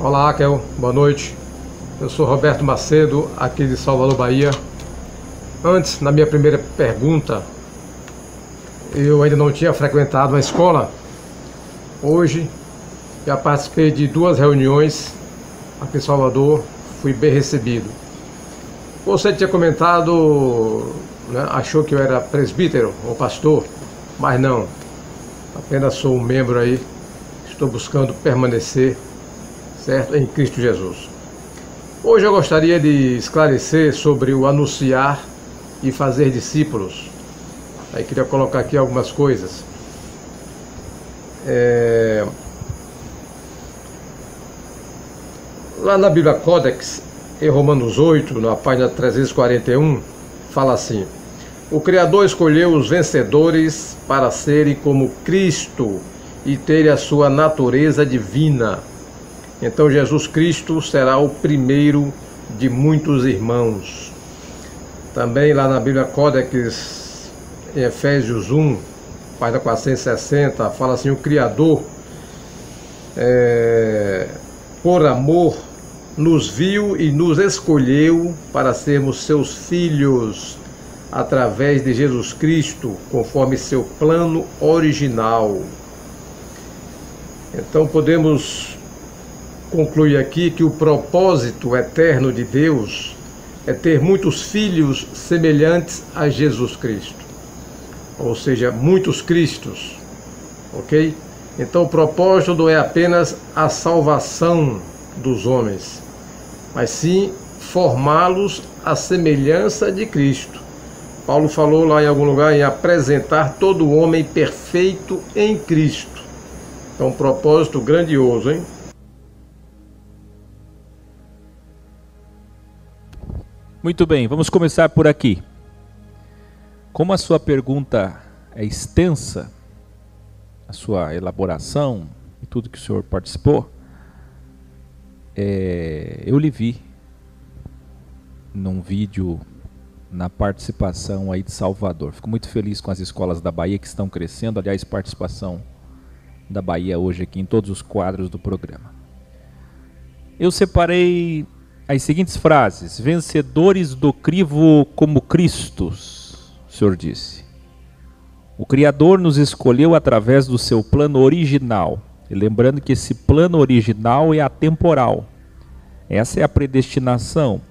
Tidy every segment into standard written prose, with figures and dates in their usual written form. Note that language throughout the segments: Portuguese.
Olá, Raquel, boa noite. Eu sou Roberto Macedo, aqui de Salvador, Bahia. Antes, na minha primeira pergunta, eu ainda não tinha frequentado a escola. Hoje, já participei de 2 reuniões aqui em Salvador, fui bem recebido. Você tinha comentado, né, achou que eu era presbítero ou pastor, mas não. Apenas sou um membro aí, estou buscando permanecer, certo, em Cristo Jesus. Hoje eu gostaria de esclarecer sobre o anunciar e fazer discípulos. Aí queria colocar aqui algumas coisas. Lá na Bíblia Codex, em Romanos 8, na página 341, fala assim: o Criador escolheu os vencedores para serem como Cristo e terem a sua natureza divina. Então Jesus Cristo será o primeiro de muitos irmãos. Também lá na Bíblia Codex, em Efésios 1, página 460, fala assim: o Criador, por amor, nos viu e nos escolheu para sermos seus filhos através de Jesus Cristo, conforme seu plano original. Então podemos concluir aqui que o propósito eterno de Deus é ter muitos filhos semelhantes a Jesus Cristo, ou seja, muitos Cristos, ok? Então o propósito não é apenas a salvação dos homens, mas sim formá-los à semelhança de Cristo. Paulo falou lá em algum lugar em apresentar todo o homem perfeito em Cristo. Então um propósito grandioso, hein? Muito bem, vamos começar por aqui. Como a sua pergunta é extensa, a sua elaboração e tudo que o senhor participou, eu lhe vi num vídeo na participação aí de Salvador. Fico muito feliz com as escolas da Bahia que estão crescendo. Aliás, participação da Bahia hoje aqui em todos os quadros do programa. Eu separei as seguintes frases: vencedores do crivo como Cristos, o Senhor disse. O Criador nos escolheu através do seu plano original. E lembrando que esse plano original é atemporal. Essa é a predestinação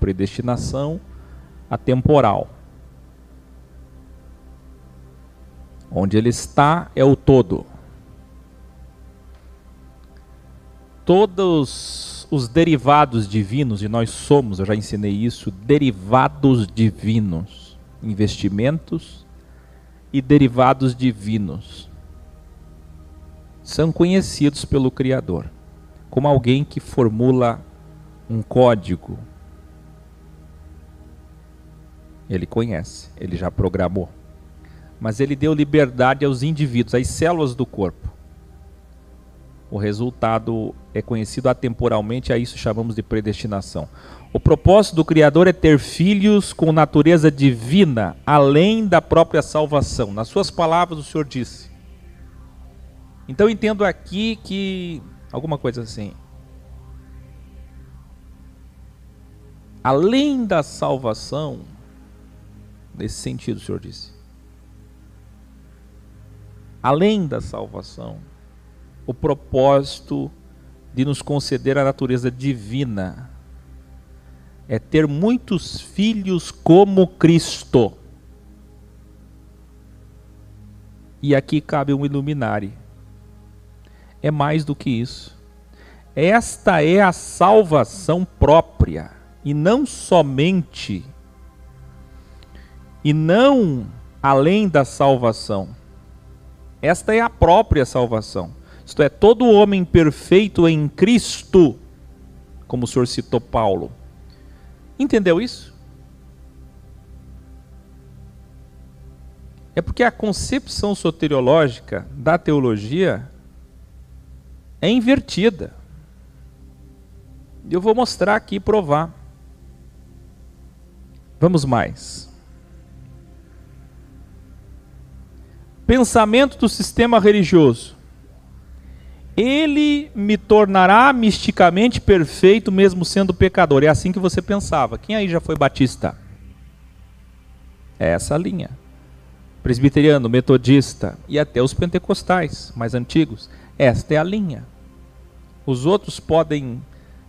atemporal. Onde ele está é o todo. Todos os derivados divinos, e nós somos, eu já ensinei isso, derivados divinos, investimentos e derivados divinos, são conhecidos pelo Criador, como alguém que formula um código. Ele conhece, ele já programou, mas ele deu liberdade aos indivíduos, às células do corpo. O resultado é conhecido atemporalmente, a isso chamamos de predestinação. O propósito do Criador é ter filhos com natureza divina, além da própria salvação. Nas suas palavras, o Senhor disse. Então entendo aqui que, alguma coisa assim, além da salvação, nesse sentido o Senhor disse, além da salvação, o propósito de nos conceder a natureza divina é ter muitos filhos como Cristo. E aqui cabe um iluminare. É mais do que isso. Esta é a salvação própria, e não somente, e não além da salvação. Esta é a própria salvação. Isto é, todo homem perfeito em Cristo, como o senhor citou Paulo. Entendeu isso? É porque a concepção soteriológica da teologia é invertida. Eu vou mostrar aqui e provar. Vamos mais. Pensamento do sistema religioso. Ele me tornará misticamente perfeito mesmo sendo pecador. É assim que você pensava. Quem aí já foi batista? É essa a linha. Presbiteriano, metodista e até os pentecostais mais antigos. Esta é a linha. Os outros podem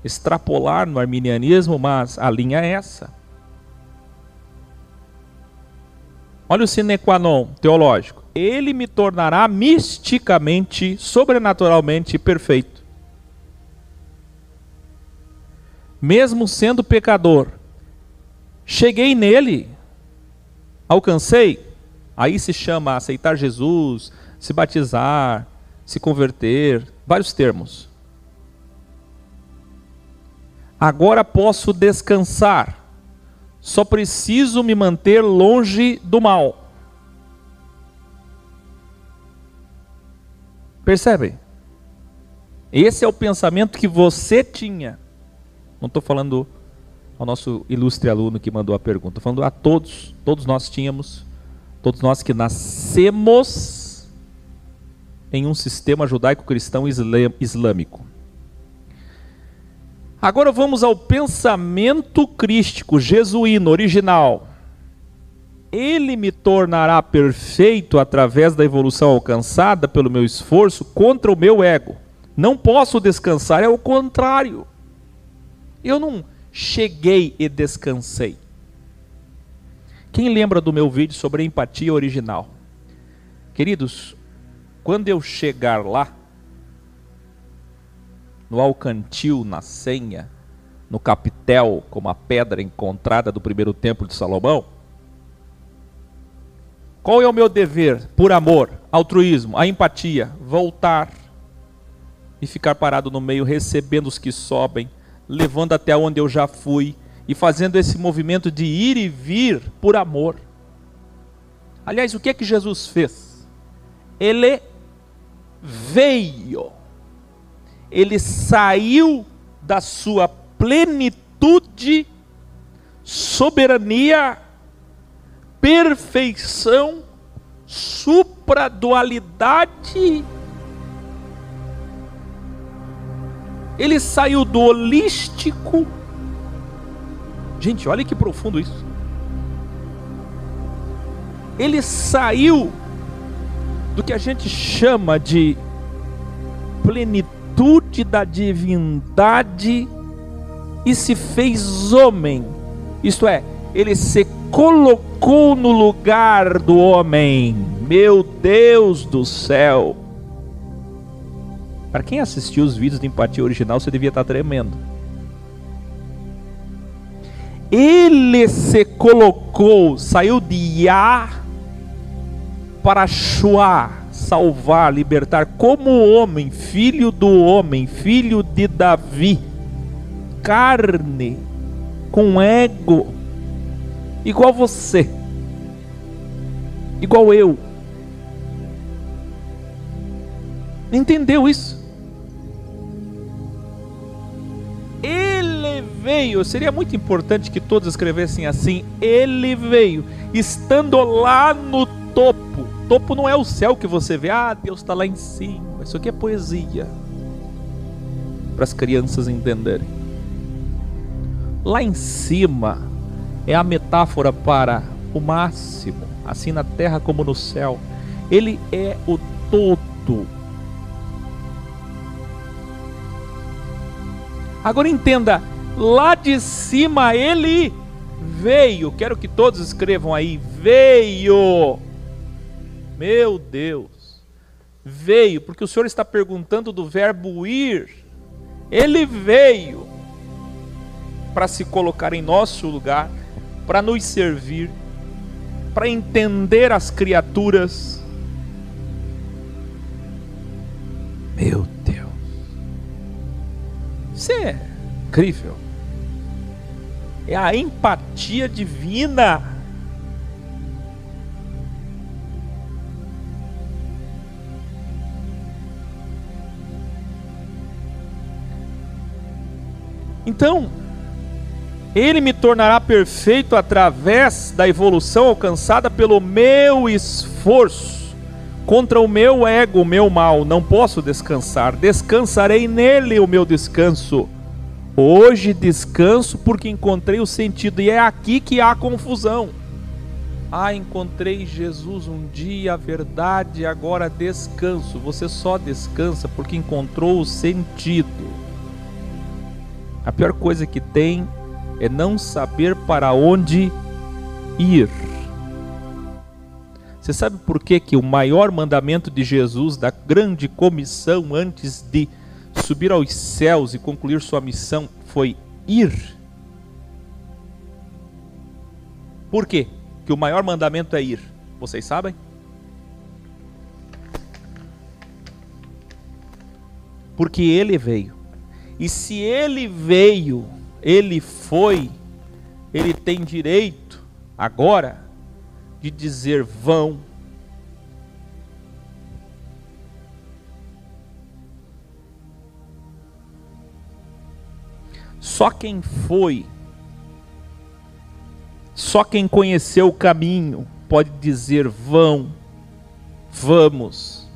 extrapolar no arminianismo, mas a linha é essa. Olha o sine qua non teológico. Ele me tornará misticamente, sobrenaturalmente perfeito. Mesmo sendo pecador. Cheguei nele, alcancei. Aí se chama aceitar Jesus, se batizar, se converter, vários termos. Agora posso descansar. Só preciso me manter longe do mal. Percebe? Esse é o pensamento que você tinha. Não estou falando ao nosso ilustre aluno que mandou a pergunta. Estou falando a todos. Todos nós tínhamos. Todos nós que nascemos em um sistema judaico-cristão islâmico. Agora vamos ao pensamento crístico, jesuíno, original. Ele me tornará perfeito através da evolução alcançada pelo meu esforço contra o meu ego. Não posso descansar, é o contrário. Eu não cheguei e descansei. Quem lembra do meu vídeo sobre a empatia original? Queridos, quando eu chegar lá, no Alcantil, na Senha, no capitel, como a pedra encontrada do primeiro templo de Salomão, qual é o meu dever? Por amor, altruísmo, a empatia, voltar e ficar parado no meio, recebendo os que sobem, levando até onde eu já fui e fazendo esse movimento de ir e vir por amor. Aliás, o que é que Jesus fez? Ele veio. Ele saiu da sua plenitude, soberania, perfeição, supradualidade. Ele saiu do holístico. Gente, olha que profundo isso. Ele saiu do que a gente chama de plenitude da divindade e se fez homem. Isto é, ele se colocou no lugar do homem. Meu Deus do céu! Para quem assistiu os vídeos de empatia original, você devia estar tremendo. Ele se colocou, saiu de Yah para Shua, salvar, libertar, como homem, filho do homem, filho de Davi, carne, com ego, igual você, igual eu. Entendeu isso? Ele veio, seria muito importante que todos escrevessem assim: ele veio, estando lá no topo. Topo não é o céu que você vê, Deus está lá em cima. Isso aqui é poesia, para as crianças entenderem. Lá em cima é a metáfora para o máximo, assim na terra como no céu. Ele é o todo. Agora entenda, lá de cima ele veio. Quero que todos escrevam aí: veio. Meu Deus, veio, porque o Senhor está perguntando do verbo ir. Ele veio para se colocar em nosso lugar, para nos servir, para entender as criaturas. Meu Deus, isso é incrível. É a empatia divina. Então, ele me tornará perfeito através da evolução alcançada pelo meu esforço contra o meu ego, o meu mal, não posso descansar. Descansarei nele o meu descanso. Hoje descanso porque encontrei o sentido. E é aqui que há confusão. Encontrei Jesus um dia, a verdade, agora descanso. Você só descansa porque encontrou o sentido. A pior coisa que tem é não saber para onde ir. Você sabe por que o maior mandamento de Jesus, da grande comissão, antes de subir aos céus e concluir sua missão, foi ir? Por quê que o maior mandamento é ir? Vocês sabem? Porque ele veio. E se ele veio, ele foi, ele tem direito agora de dizer: vão. Só quem foi, só quem conheceu o caminho pode dizer: vão, vamos,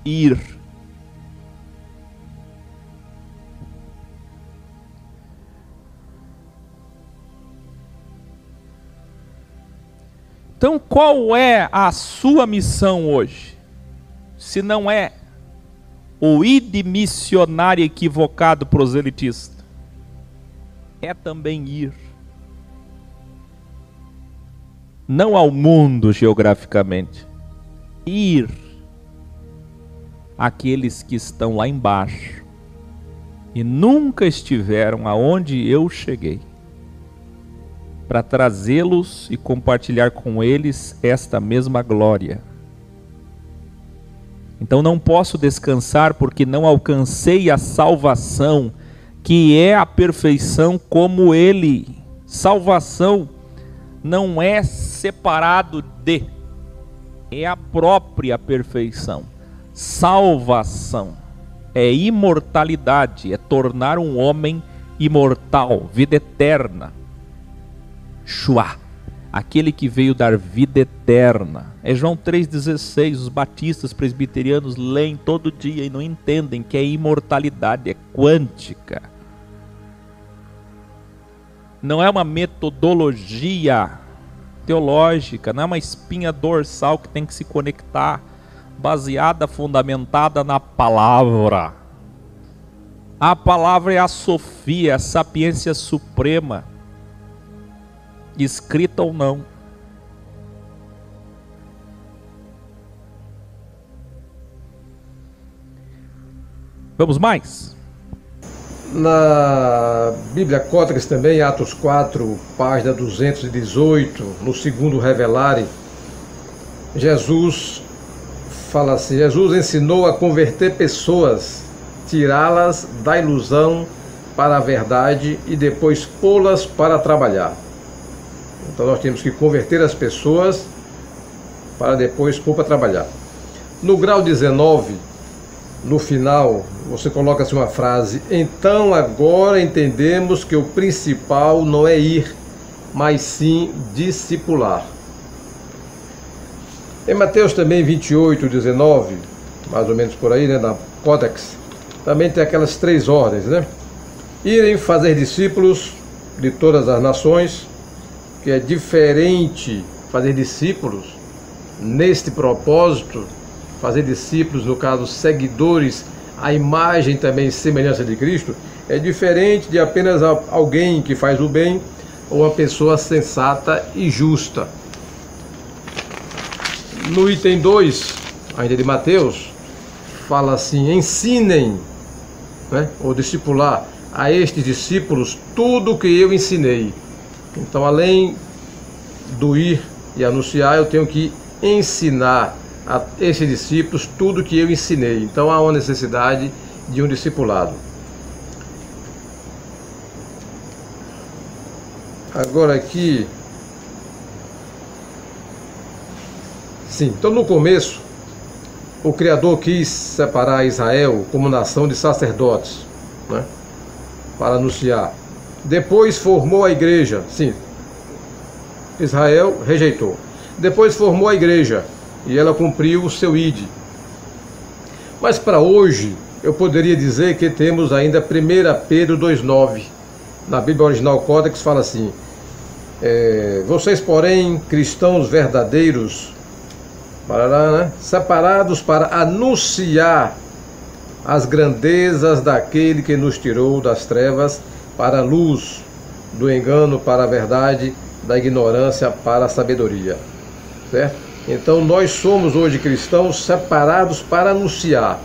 ir. Então, qual é a sua missão hoje? Se não é o ide missionário equivocado proselitista, é também ir. Não ao mundo geograficamente, ir àqueles que estão lá embaixo e nunca estiveram aonde eu cheguei, para trazê-los e compartilhar com eles esta mesma glória. Então não posso descansar porque não alcancei a salvação, que é a perfeição como ele. Salvação não é separado de, é a própria perfeição. Salvação é imortalidade, é tornar um homem imortal, vida eterna. Shua, aquele que veio dar vida eterna. É João 3,16. Os batistas presbiterianos leem todo dia e não entendem que é imortalidade, é quântica. Não é uma metodologia teológica, não é uma espinha dorsal que tem que se conectar, baseada, fundamentada na palavra. A palavra é a Sofia, a sapiência suprema, escrita ou não. Vamos mais? Na Bíblia Códex também, Atos 4, página 218, no segundo revelare, Jesus fala assim: Jesus ensinou a converter pessoas, tirá-las da ilusão para a verdade e depois pô-las para trabalhar. Então nós temos que converter as pessoas para depois pôr para trabalhar. No grau 19, no final, você coloca assim uma frase: então agora entendemos que o principal não é ir, mas sim discipular. Em Mateus também 28, 19, mais ou menos por aí, né, na Códex, também tem aquelas 3 ordens, né? Irem fazer discípulos de todas as nações, que é diferente fazer discípulos neste propósito, fazer discípulos, no caso, seguidores, a imagem também e semelhança de Cristo, é diferente de apenas alguém que faz o bem ou uma pessoa sensata e justa. No item 2, ainda de Mateus, fala assim: ensinem, né, ou discipular a estes discípulos tudo o que eu ensinei. Então, além do ir e anunciar, eu tenho que ensinar a esses discípulos tudo que eu ensinei. Então, há uma necessidade de um discipulado. Agora aqui, sim, então no começo, o Criador quis separar Israel como nação de sacerdotes, né, para anunciar. Depois formou a igreja, sim, Israel rejeitou. Depois formou a igreja, e ela cumpriu o seu ide. Mas para hoje, eu poderia dizer que temos ainda 1 Pedro 2,9. Na Bíblia Original Codex fala assim: vocês, porém, cristãos verdadeiros, separados para anunciar as grandezas daquele que nos tirou das trevas para a luz, do engano para a verdade, da ignorância para a sabedoria. Certo? Então nós somos hoje cristãos separados para anunciar.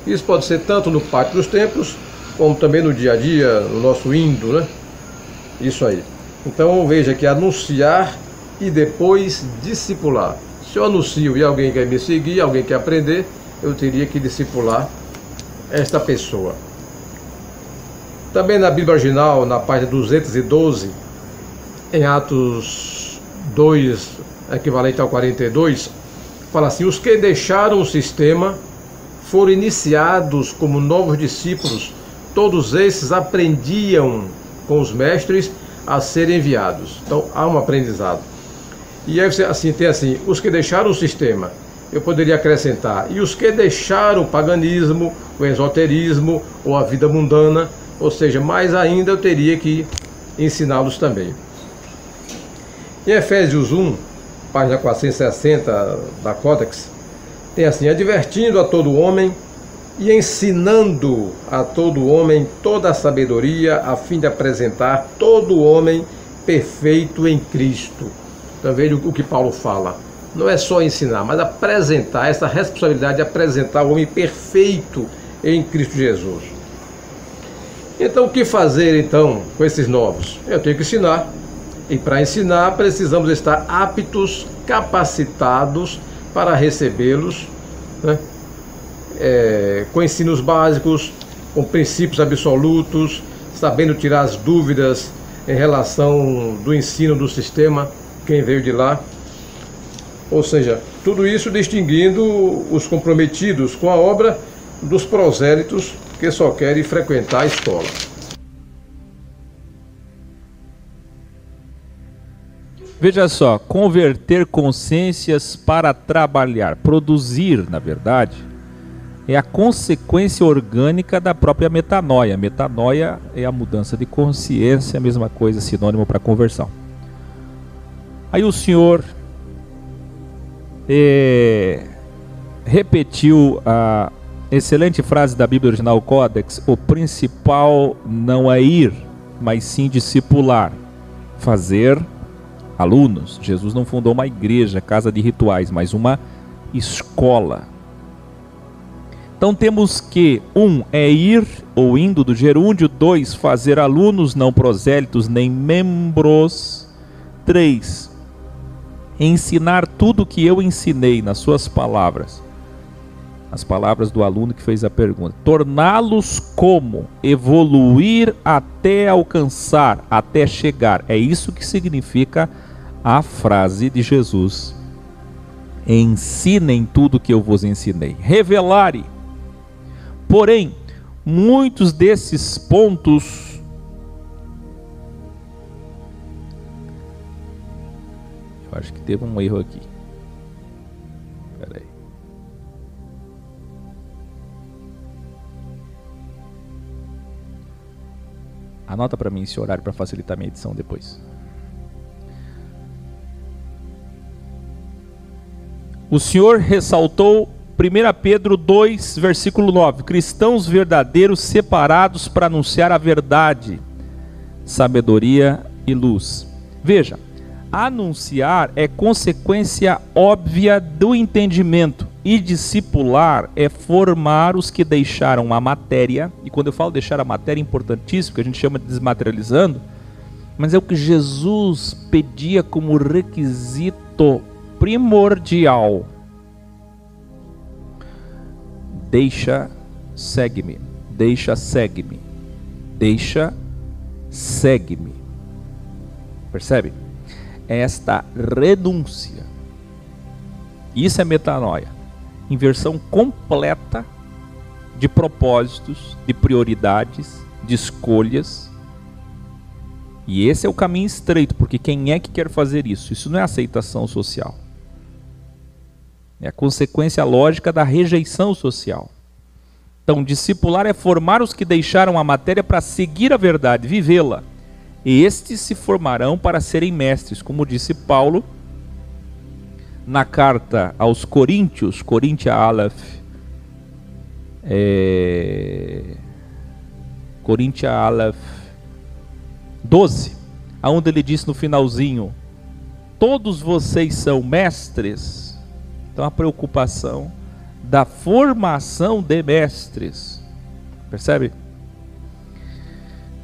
Isso pode ser tanto no pátio dos templos, como também no dia a dia, no nosso indo, né? Isso aí. Então veja que anunciar e depois discipular. Se eu anuncio e alguém quer me seguir, alguém quer aprender, eu teria que discipular esta pessoa. Também na Bíblia original, na página 212, em Atos 2, equivalente ao 42, fala assim: os que deixaram o sistema foram iniciados como novos discípulos, todos esses aprendiam com os mestres a serem enviados. Então há um aprendizado. E aí você assim, tem assim, os que deixaram o sistema, eu poderia acrescentar, e os que deixaram o paganismo, o esoterismo ou a vida mundana, ou seja, mais ainda eu teria que ensiná-los também. Em Efésios 1, página 460 da Codex, tem assim: advertindo a todo homem e ensinando a todo homem toda a sabedoria, a fim de apresentar todo homem perfeito em Cristo. Então veja o que Paulo fala. Não é só ensinar, mas apresentar, essa responsabilidade de apresentar o homem perfeito em Cristo Jesus. Então o que fazer então com esses novos? Eu tenho que ensinar. E para ensinar precisamos estar aptos, capacitados para recebê-los, né? Com ensinos básicos, com princípios absolutos, sabendo tirar as dúvidas em relação do ensino do sistema, quem veio de lá. Ou seja, tudo isso distinguindo os comprometidos com a obra dos prosélitos que só querem frequentar a escola. Veja só, converter consciências para trabalhar, produzir, na verdade, é a consequência orgânica da própria metanoia. Metanoia é a mudança de consciência, a mesma coisa, sinônimo para conversão. Aí o Senhor repetiu a excelente frase da Bíblia Original Codex: o principal não é ir, mas sim discipular, fazer alunos. Jesus não fundou uma igreja, casa de rituais, mas uma escola. Então temos que 1 é ir ou indo do gerúndio, 2 fazer alunos, não prosélitos nem membros, 3 ensinar tudo o que eu ensinei nas suas palavras, as palavras do aluno que fez a pergunta, torná-los como? Evoluir até alcançar, até chegar. É isso que significa a frase de Jesus: ensinem tudo o que eu vos ensinei. Revelare. Porém, muitos desses pontos eu acho que teve um erro aqui. Espera aí. Anota para mim esse horário para facilitar minha edição depois. O Senhor ressaltou 1 Pedro 2, versículo 9: cristãos verdadeiros separados para anunciar a verdade, sabedoria e luz. Veja, anunciar é consequência óbvia do entendimento, e discipular é formar os que deixaram a matéria. E quando eu falo deixar a matéria, é importantíssimo, que a gente chama de desmaterializando, mas é o que Jesus pedia como requisito primordial. Deixa, segue-me. Deixa, segue-me. Deixa, segue-me. Percebe? Esta renúncia. Isso é metanoia. Inversão completa de propósitos, de prioridades, de escolhas. E esse é o caminho estreito, porque quem é que quer fazer isso? Isso não é aceitação social. É a consequência lógica da rejeição social. Então, discipular é formar os que deixaram a matéria para seguir a verdade, vivê-la. E estes se formarão para serem mestres, como disse Paulo na carta aos Coríntios, Coríntia Aleph, Coríntia Aleph 12, aonde ele diz no finalzinho: todos vocês são mestres. Então a preocupação da formação de mestres, percebe?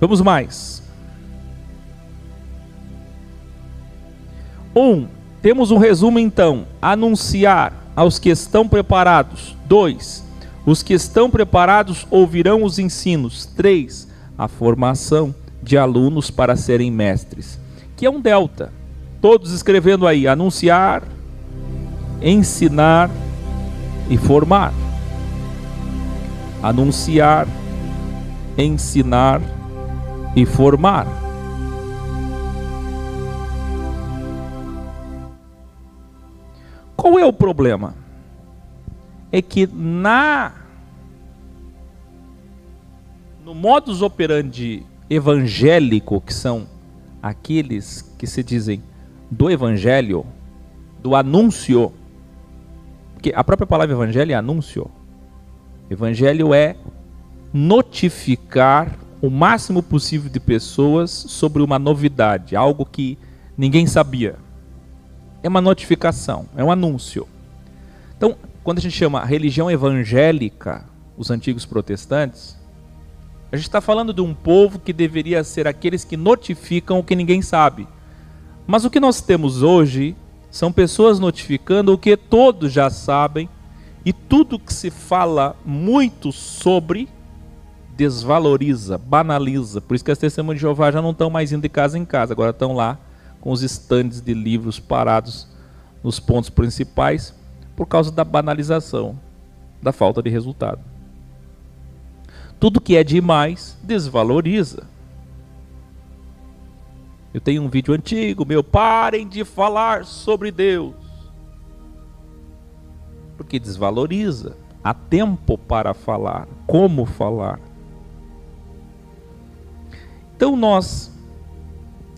Vamos mais. Temos um resumo então: anunciar aos que estão preparados. 2, os que estão preparados ouvirão os ensinos. 3, a formação de alunos para serem mestres, que é um delta, todos escrevendo aí: anunciar, ensinar e formar. Anunciar, ensinar e formar. Qual é o problema? É que no modus operandi evangélico, que são aqueles que se dizem do evangelho, do anúncio, porque a própria palavra evangelho é anúncio. Evangelho é notificar o máximo possível de pessoas sobre uma novidade, algo que ninguém sabia. É uma notificação, é um anúncio. Então, quando a gente chama religião evangélica, os antigos protestantes, a gente está falando de um povo que deveria ser aqueles que notificam o que ninguém sabe. Mas o que nós temos hoje são pessoas notificando o que todos já sabem, e tudo que se fala muito sobre desvaloriza, banaliza. Por isso que as testemunhas de Jeová já não estão mais indo de casa em casa, agora estão lá com os estandes de livros parados nos pontos principais, por causa da banalização, da falta de resultado. Tudo que é demais desvaloriza. Eu tenho um vídeo antigo meu: parem de falar sobre Deus, porque desvaloriza. Há tempo para falar, como falar. Então nós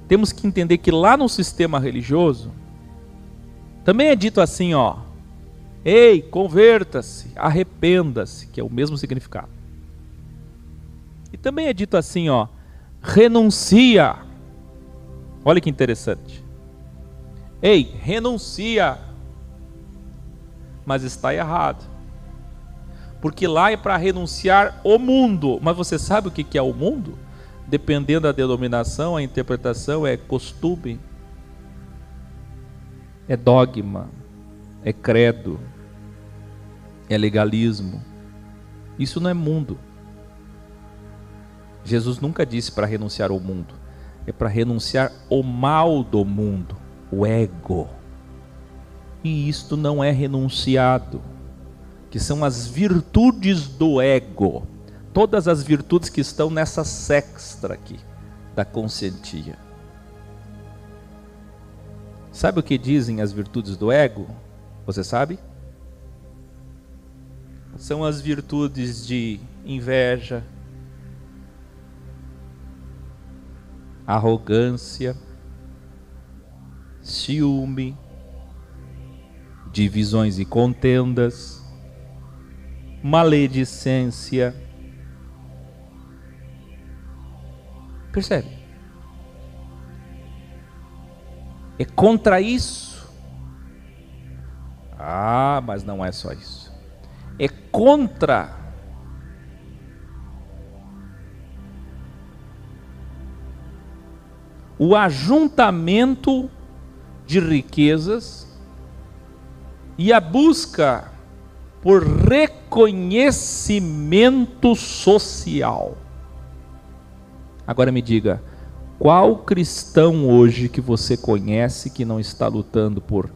temos que entender que lá no sistema religioso também é dito assim, ó: ei, converta-se, arrependa-se, que é o mesmo significado. E também é dito assim, ó: renuncia. Olha que interessante. Ei, renuncia. Mas está errado. Porque lá é para renunciar o mundo. Mas você sabe o que é o mundo? Dependendo da denominação, a interpretação é costume, é dogma, é credo, é legalismo. Isso não é mundo. Jesus nunca disse para renunciar ao mundo. É para renunciar ao mal do mundo, o ego. E isto não é renunciado, que são as virtudes do ego. Todas as virtudes que estão nessa sextra aqui, da conscientia. Sabe o que dizem as virtudes do ego? Você sabe? São as virtudes de inveja, arrogância, ciúme, divisões e contendas, maledicência. Percebe? É contra isso. Ah, mas não é só isso. É contra o ajuntamento de riquezas e a busca por reconhecimento social. Agora me diga, qual cristão hoje que você conhece que não está lutando por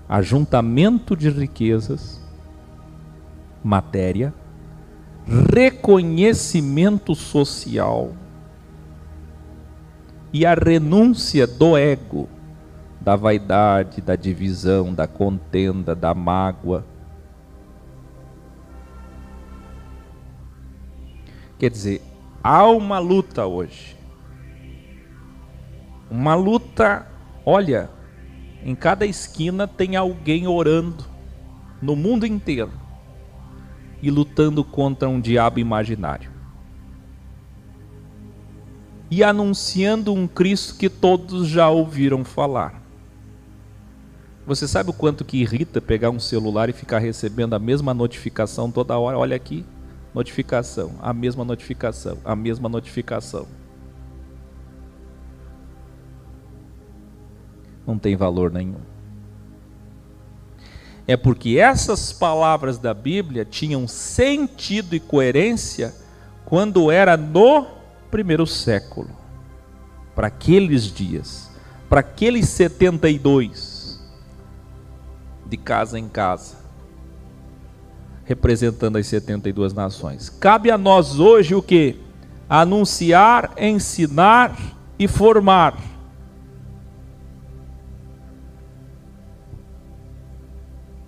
ajuntamento de riquezas, matéria, reconhecimento social e a renúncia do ego, da vaidade, da divisão, da contenda, da mágoa. Quer dizer, há uma luta hoje. Uma luta, olha, em cada esquina tem alguém orando, no mundo inteiro, e lutando contra um diabo imaginário. E anunciando um Cristo que todos já ouviram falar. Você sabe o quanto que irrita pegar um celular e ficar recebendo a mesma notificação toda hora? Olha aqui, notificação, a mesma notificação, a mesma notificação. Não tem valor nenhum. É porque essas palavras da Bíblia tinham sentido e coerência quando era no primeiro século, para aqueles dias, para aqueles 72, de casa em casa, representando as 72 nações. Cabe a nós hoje o quê? Anunciar, ensinar e formar.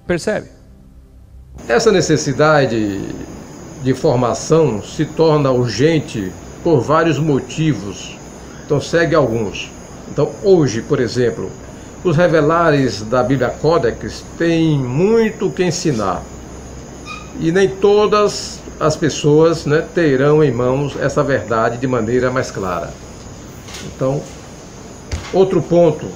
Percebe? Essa necessidade de formação se torna urgente por vários motivos. Então segue alguns. Então hoje, por exemplo, os revelares da Bíblia Codex têm muito que ensinar. E nem todas as pessoas, né, terão em mãos essa verdade de maneira mais clara. Então, outro ponto,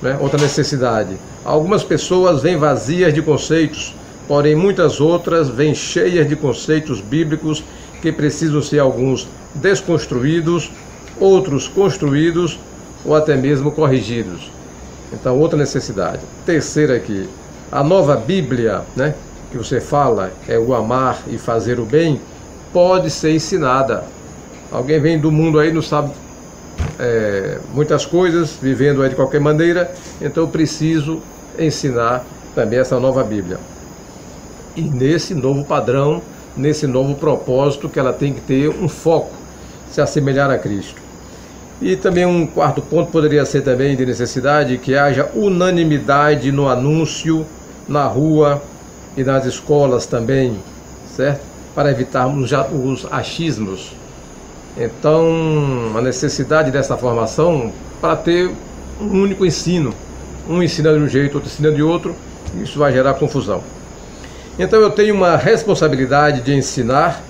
né, outra necessidade. Algumas pessoas vêm vazias de conceitos, porém muitas outras vêm cheias de conceitos bíblicos que precisam ser alguns desconstruídos, outros construídos ou até mesmo corrigidos. Então, outra necessidade. Terceira aqui, a nova Bíblia, né, que você fala, é o amar e fazer o bem, pode ser ensinada. Alguém vem do mundo aí, não sabe muitas coisas, vivendo aí de qualquer maneira, então eu preciso ensinar também essa nova Bíblia. E nesse novo padrão, nesse novo propósito, que ela tem que ter um foco, se assemelhar a Cristo. E também um quarto ponto poderia ser também de necessidade, que haja unanimidade no anúncio, na rua e nas escolas também, certo? Para evitarmos os achismos. Então, a necessidade dessa formação para ter um único ensino. Um ensina de um jeito, outro ensina de outro, isso vai gerar confusão. Então eu tenho uma responsabilidade de ensinar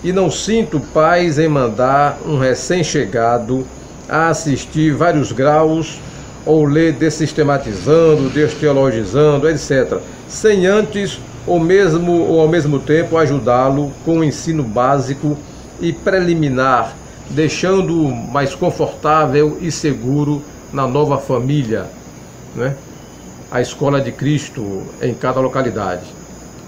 e não sinto paz em mandar um recém-chegado a assistir vários graus ou ler dessistematizando, desteologizando, etc., sem antes ou ao mesmo tempo ajudá-lo com o ensino básico e preliminar, deixando-o mais confortável e seguro na nova família, né? A escola de Cristo em cada localidade.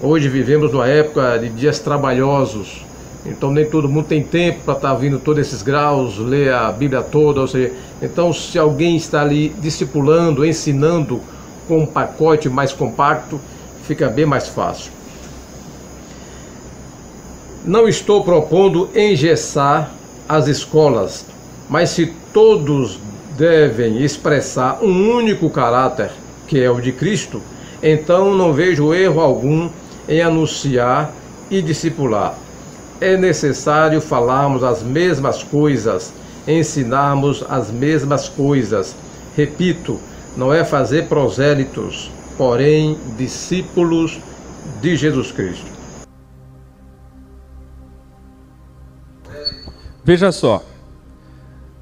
Hoje vivemos numa época de dias trabalhosos, então nem todo mundo tem tempo para estar vindo todos esses graus, ler a Bíblia toda, ou seja, então se alguém está ali discipulando, ensinando com um pacote mais compacto, fica bem mais fácil. Não estou propondo engessar as escolas, mas se todos devem expressar um único caráter, que é o de Cristo, então não vejo erro algum em anunciar e discipular. É necessário falarmos as mesmas coisas, ensinarmos as mesmas coisas. Repito, não é fazer prosélitos, porém discípulos de Jesus Cristo. Veja só,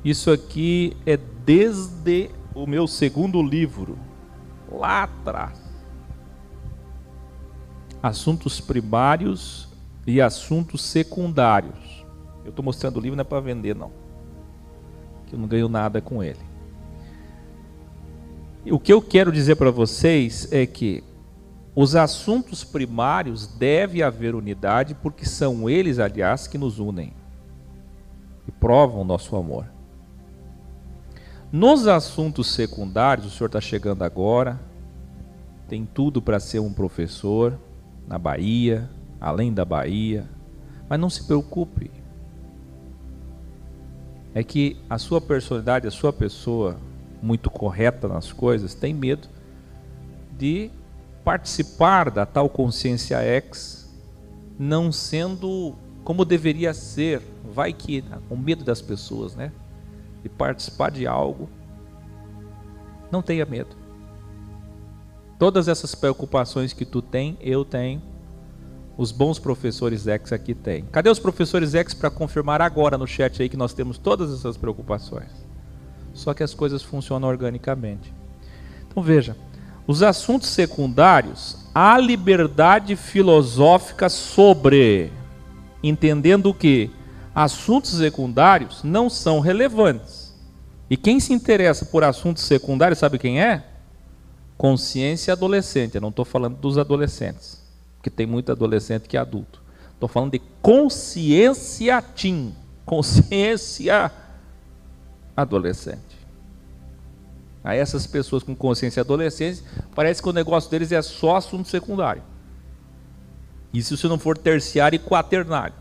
isso aqui é desde o meu segundo livro, lá atrás. Assuntos primários e assuntos secundários. Eu estou mostrando o livro, não é para vender não, que eu não ganho nada com ele. E o que eu quero dizer para vocês é que os assuntos primários deve haver unidade, porque são eles, aliás, que nos unem e provam o nosso amor. Nos assuntos secundários, o senhor está chegando agora, tem tudo para ser um professor na Bahia, além da Bahia, mas não se preocupe. É que a sua personalidade, a sua pessoa, muito correta nas coisas, tem medo de participar da tal consciência ex, não sendo como deveria ser. Vai que o medo das pessoas, né? De participar de algo. Não tenha medo. Todas essas preocupações que tu tem, eu tenho. Os bons professores ex aqui têm. Cadê os professores ex para confirmar agora no chat aí que nós temos todas essas preocupações? Só que as coisas funcionam organicamente. Então veja, os assuntos secundários, há liberdade filosófica sobre, entendendo que assuntos secundários não são relevantes. E quem se interessa por assuntos secundários, sabe quem é? Consciência adolescente. Eu não estou falando dos adolescentes, porque tem muito adolescente que é adulto. Estou falando de consciência teen, consciência adolescente. A essas pessoas com consciência adolescente, parece que o negócio deles é só assunto secundário. Isso se não for terciário e quaternário.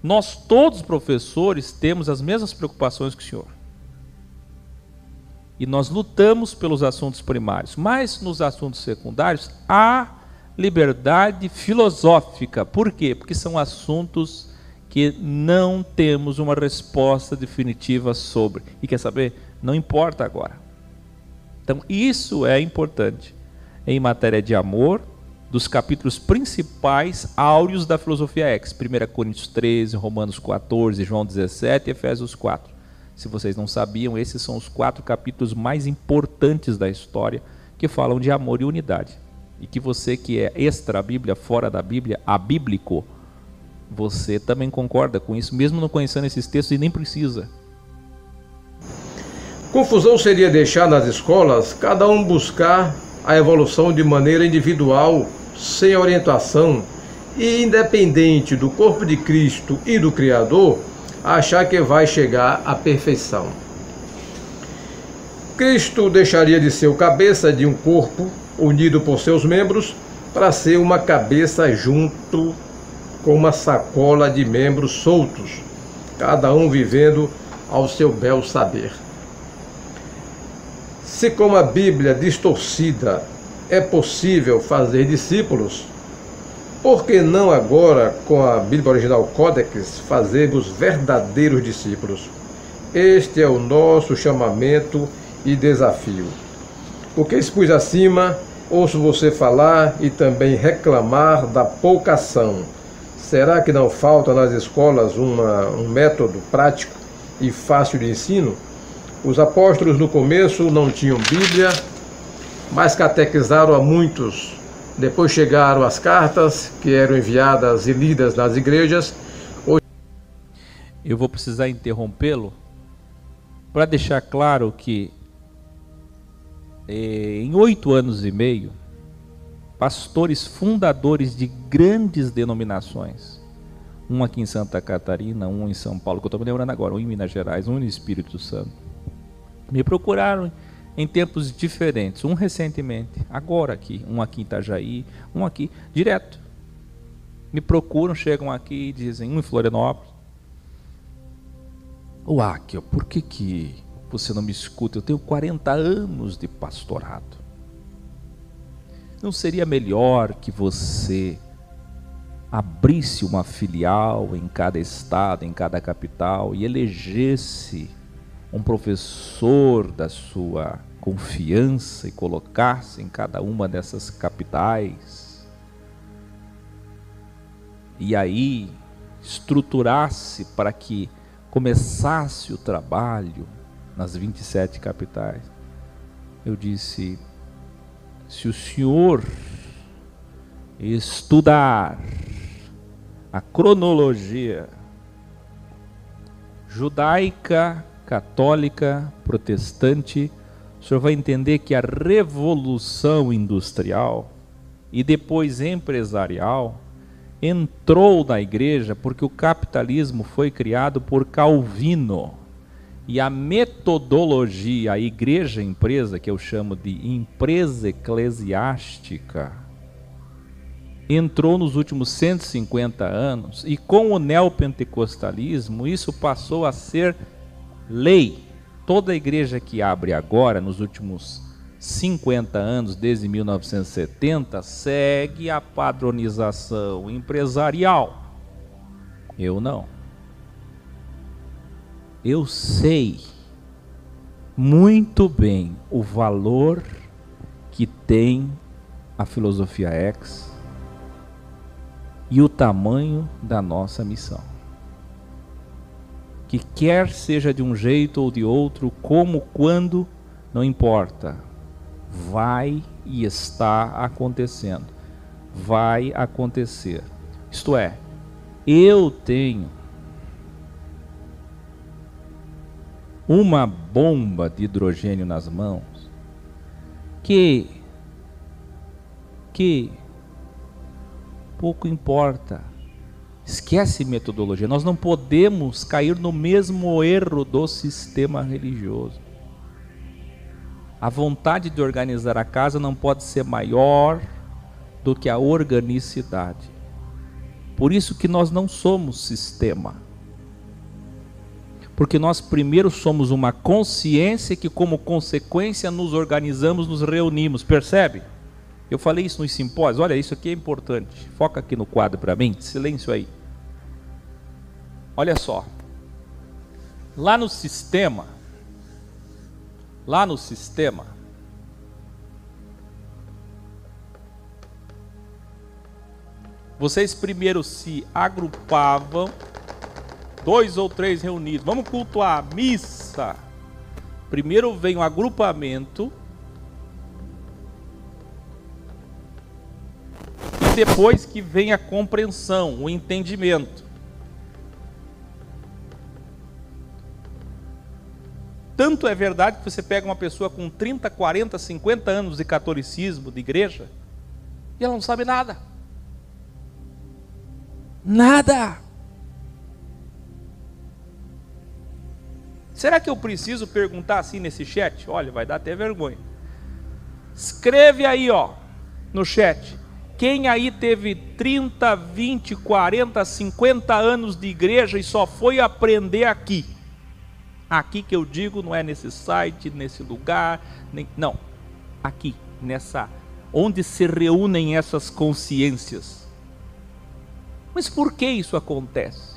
Nós todos, professores, temos as mesmas preocupações que o senhor. E nós lutamos pelos assuntos primários. Mas nos assuntos secundários há liberdade filosófica. Por quê? Porque são assuntos que não temos uma resposta definitiva sobre. E quer saber? Não importa agora. Então isso é importante. Em matéria de amor, dos capítulos principais áureos da filosofia ex. 1 Coríntios 13, Romanos 14, João 17 e Efésios 4. Se vocês não sabiam, esses são os 4 capítulos mais importantes da história que falam de amor e unidade. E que você que é extra-bíblia, fora da Bíblia, abíblico, você também concorda com isso, mesmo não conhecendo esses textos e nem precisa. Confusão seria deixar nas escolas cada um buscar a evolução de maneira individual, sem orientação e independente do corpo de Cristo e do Criador, achar que vai chegar à perfeição. Cristo deixaria de ser o cabeça de um corpo unido por seus membros para ser uma cabeça junto com uma sacola de membros soltos, cada um vivendo ao seu bel saber. Se com a Bíblia distorcida é possível fazer discípulos, por que não agora, com a Bíblia original Codex, fazermos verdadeiros discípulos? Este é o nosso chamamento e desafio. O que expus acima, ouço você falar e também reclamar da pouca ação. Será que não falta nas escolas um método prático e fácil de ensino? Os apóstolos no começo não tinham Bíblia, mas catequizaram a muitos. Depois chegaram as cartas que eram enviadas e lidas nas igrejas. Eu vou precisar interrompê-lo para deixar claro que em 8 anos e meio, pastores fundadores de grandes denominações, um aqui em Santa Catarina, um em São Paulo, que eu estou me lembrando agora, um em Minas Gerais, um no Espírito Santo, me procuraram em tempos diferentes, um recentemente, agora aqui, um aqui em Itajaí, um aqui, direto. Me procuram, chegam aqui e dizem, um em Florianópolis. Ô Áquio, por que você não me escuta? Eu tenho 40 anos de pastorado. Não seria melhor que você abrisse uma filial em cada estado, em cada capital e elegesse um professor da sua confiança e colocasse em cada uma dessas capitais e aí estruturasse para que começasse o trabalho nas 27 capitais? Eu disse, se o senhor estudar a cronologia judaica, católica, protestante, o senhor vai entender que a revolução industrial e depois empresarial entrou na igreja porque o capitalismo foi criado por Calvino. E a metodologia, a igreja-empresa, que eu chamo de empresa eclesiástica, entrou nos últimos 150 anos e com o neopentecostalismo isso passou a ser lei. Toda igreja que abre agora, nos últimos 50 anos, desde 1970, segue a padronização empresarial. Eu não. Eu sei muito bem o valor que tem a filosofia X e o tamanho da nossa missão. Que quer seja de um jeito ou de outro, como, quando, não importa. Vai e está acontecendo. Vai acontecer. Isto é, eu tenho uma bomba de hidrogênio nas mãos que pouco importa. Esquece metodologia. Nós não podemos cair no mesmo erro do sistema religioso. A vontade de organizar a casa não pode ser maior do que a organicidade. Por isso que nós não somos sistema. Porque nós primeiro somos uma consciência que, como consequência, nos organizamos, nos reunimos. Percebe? Eu falei isso nos simpósios. Olha, isso aqui é importante. Foca aqui no quadro para mim. Silêncio aí. Olha só. Lá no sistema, vocês primeiro se agrupavam, 2 ou 3 reunidos. Vamos cultuar a missa. Primeiro vem o agrupamento. E depois que vem a compreensão, o entendimento. Tanto é verdade que você pega uma pessoa com 30, 40, 50 anos de catolicismo, de igreja, e ela não sabe nada. Nada! Será que eu preciso perguntar assim nesse chat? Olha, vai dar até vergonha. Escreve aí, ó, no chat. Quem aí teve 30, 20, 40, 50 anos de igreja e só foi aprender aqui? Aqui que eu digo, não é nesse site, nesse lugar, não. Aqui, onde se reúnem essas consciências. Mas por que isso acontece?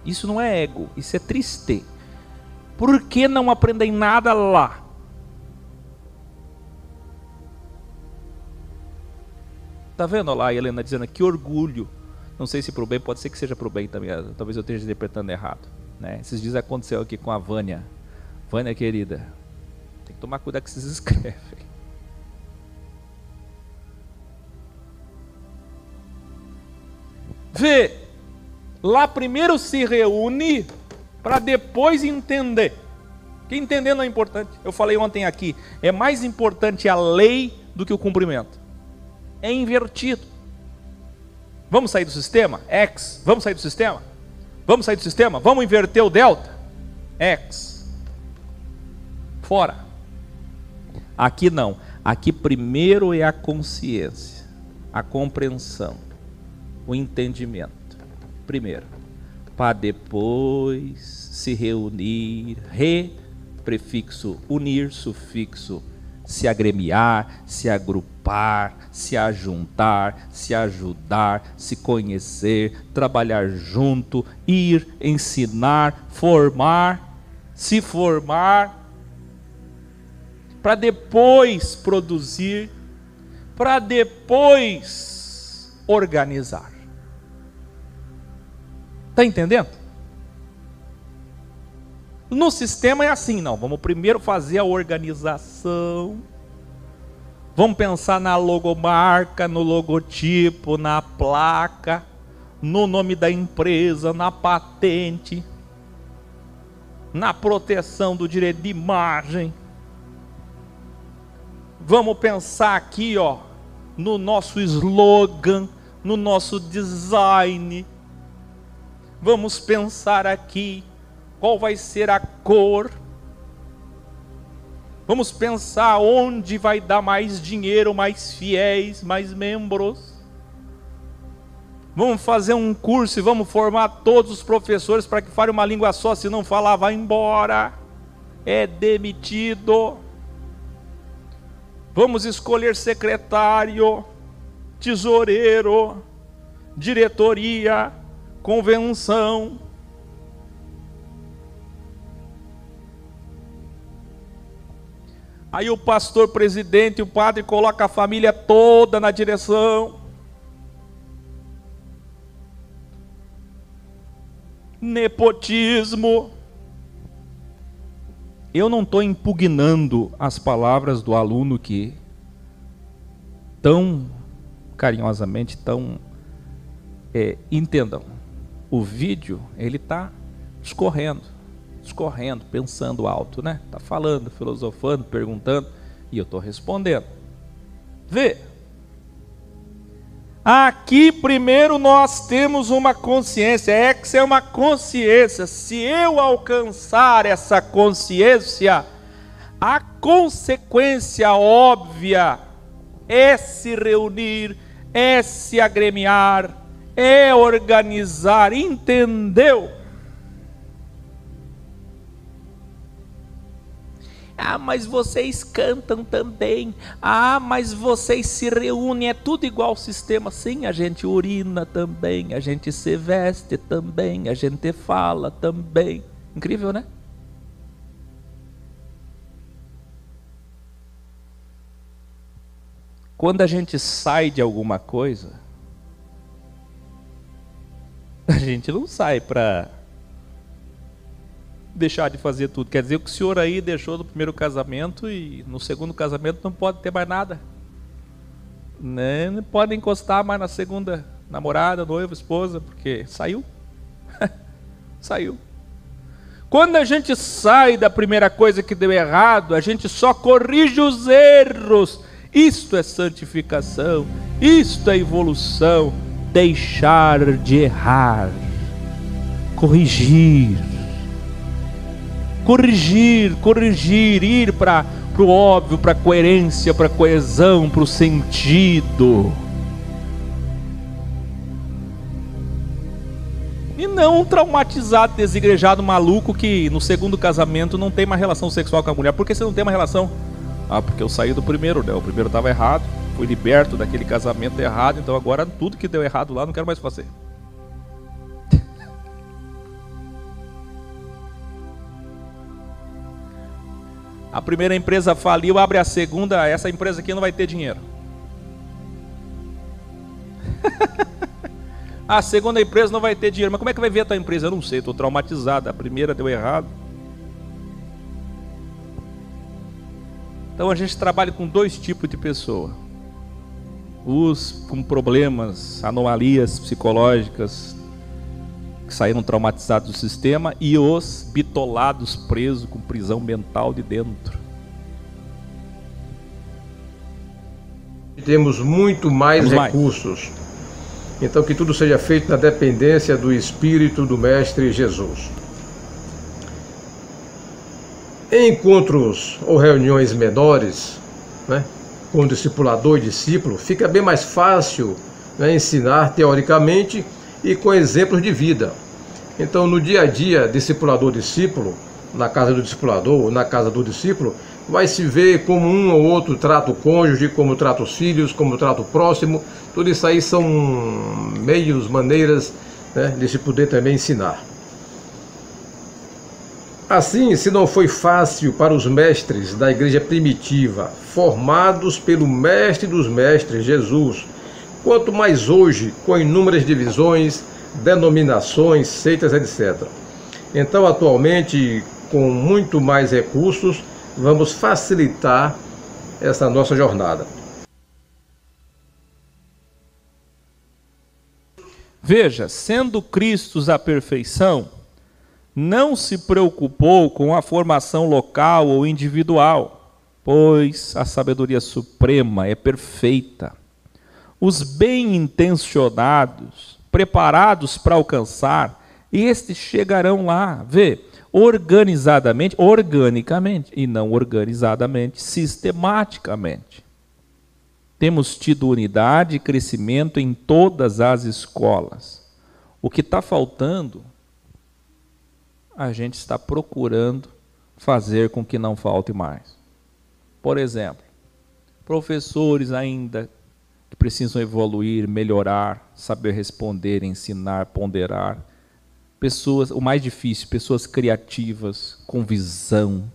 Isso não é ego, isso é triste. Por que não aprendem nada lá? Tá vendo lá a Helena dizendo que orgulho. Não sei se para o bem, pode ser que seja para o bem também. Talvez eu esteja interpretando errado, né? Esses dias aconteceu aqui com a Vânia. Vânia querida, tem que tomar cuidado que vocês escrevem. Vê, lá primeiro se reúne para depois entender. Que entender não é importante. Eu falei ontem aqui, é mais importante a lei do que o cumprimento. É invertido. Vamos sair do sistema? X. Vamos sair do sistema? Vamos sair do sistema? Vamos inverter o delta? X. Fora. Aqui não. Aqui primeiro é a consciência, a compreensão, o entendimento. Primeiro. Para depois se reunir. Prefixo unir, sufixo se agremiar, se agrupar, se ajuntar, se ajudar, se conhecer, trabalhar junto, ir, ensinar, formar, se formar, para depois produzir, para depois organizar. Está entendendo? No sistema é assim, não, vamos primeiro fazer a organização, vamos pensar na logomarca, no logotipo, na placa, no nome da empresa, na patente, na proteção do direito de imagem. Vamos pensar aqui, ó, no nosso slogan, no nosso design. Vamos pensar aqui qual vai ser a cor. Vamos pensar onde vai dar mais dinheiro, mais fiéis, mais membros. Vamos fazer um curso e vamos formar todos os professores para que falem uma língua só. Se não falar, vai embora. é demitido. Vamos escolher secretário, tesoureiro, diretoria, convenção. Aí o pastor presidente, o padre coloca a família toda na direção. Nepotismo. Eu não estou impugnando as palavras do aluno que tão carinhosamente, entendam. O vídeo, ele está discorrendo, pensando alto, né? Está falando, filosofando, perguntando, e eu estou respondendo. Vê. Aqui primeiro nós temos uma consciência, que é uma consciência. Se eu alcançar essa consciência, a consequência óbvia é se reunir, é se agremiar, é organizar, entendeu? Ah, mas vocês cantam também. Ah, mas vocês se reúnem, é tudo igual ao sistema. Sim, a gente urina também, a gente se veste também, a gente fala também. Incrível, né? Quando a gente sai de alguma coisa, a gente não sai para deixar de fazer tudo. Quer dizer que o senhor aí deixou do primeiro casamento e no segundo casamento não pode ter mais nada, né? Não pode encostar mais na segunda namorada, noiva, esposa, porque saiu. Saiu. Quando a gente sai da primeira coisa que deu errado, a gente só corrige os erros. Isto é santificação, isto é evolução. Deixar de errar, corrigir, ir para o óbvio, para a coerência, para a coesão, para o sentido. E não um traumatizado, desigrejado, maluco que no segundo casamento não tem mais relação sexual com a mulher. Por que você não tem uma relação? Ah, porque eu saí do primeiro, né? O primeiro estava errado, fui liberto daquele casamento errado, então agora tudo que deu errado lá não quero mais fazer. A primeira empresa faliu, abre a segunda, essa empresa aqui não vai ter dinheiro. A segunda empresa não vai ter dinheiro, mas como é que vai ver a tua empresa? Eu não sei, estou traumatizado, a primeira deu errado. Então a gente trabalha com dois tipos de pessoa. Os com problemas, anomalias psicológicas, que saíram traumatizados do sistema, e os bitolados, presos com prisão mental de dentro. Temos muito mais recursos. Então que tudo seja feito na dependência do Espírito do Mestre Jesus. Em encontros ou reuniões menores, né, com discipulador e discípulo, fica bem mais fácil, né, ensinar teoricamente e com exemplos de vida. Então, no dia a dia, discipulador-discípulo, na casa do discipulador ou na casa do discípulo, vai se ver como um ou outro trata o cônjuge, como trata os filhos, como trata o próximo. Tudo isso aí são meios, maneiras, né, de se poder também ensinar. Assim, se não foi fácil para os mestres da igreja primitiva, formados pelo mestre dos mestres, Jesus, quanto mais hoje, com inúmeras divisões, denominações, seitas, etc. Então, atualmente, com muito mais recursos, vamos facilitar essa nossa jornada. Veja, sendo Cristo a perfeição, não se preocupou com a formação local ou individual, pois a sabedoria suprema é perfeita. Os bem-intencionados, preparados para alcançar, estes chegarão lá, vê, organizadamente, organicamente, e não organizadamente, sistematicamente. Temos tido unidade e crescimento em todas as escolas. O que está faltando, a gente está procurando fazer com que não falte mais. Por exemplo, professores ainda que precisam evoluir, melhorar, saber responder, ensinar, ponderar. Pessoas, o mais difícil, pessoas criativas, com visão.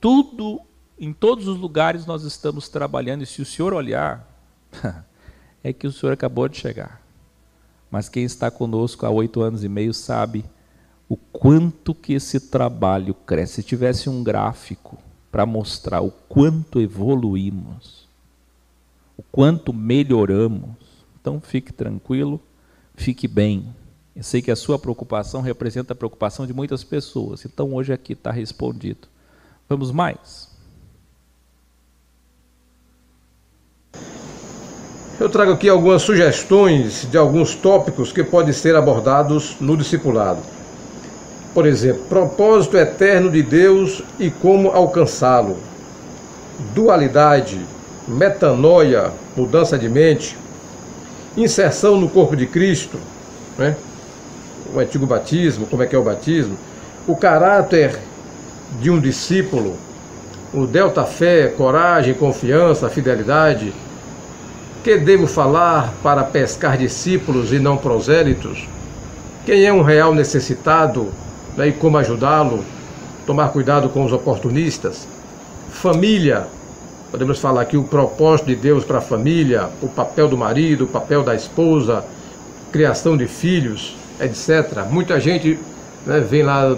Tudo, em todos os lugares nós estamos trabalhando, e se o senhor olhar, é que o senhor acabou de chegar. Mas quem está conosco há 8 anos e meio sabe o quanto que esse trabalho cresce. Se tivesse um gráfico para mostrar o quanto evoluímos, o quanto melhoramos, então fique tranquilo, fique bem. Eu sei que a sua preocupação representa a preocupação de muitas pessoas, então hoje aqui está respondido. Vamos mais? Eu trago aqui algumas sugestões de alguns tópicos que podem ser abordados no discipulado. Por exemplo, propósito eterno de Deus e como alcançá-lo. Dualidade, metanoia, mudança de mente, inserção no corpo de Cristo, né? O antigo batismo, como é que é o batismo, o caráter de um discípulo, o delta fé, coragem, confiança, fidelidade. Que devo falar para pescar discípulos e não prosélitos? Quem é um real necessitado, né, e como ajudá-lo? Tomar cuidado com os oportunistas. Família, podemos falar aqui o propósito de Deus para a família, o papel do marido, o papel da esposa, criação de filhos, etc. Muita gente, né, vem lá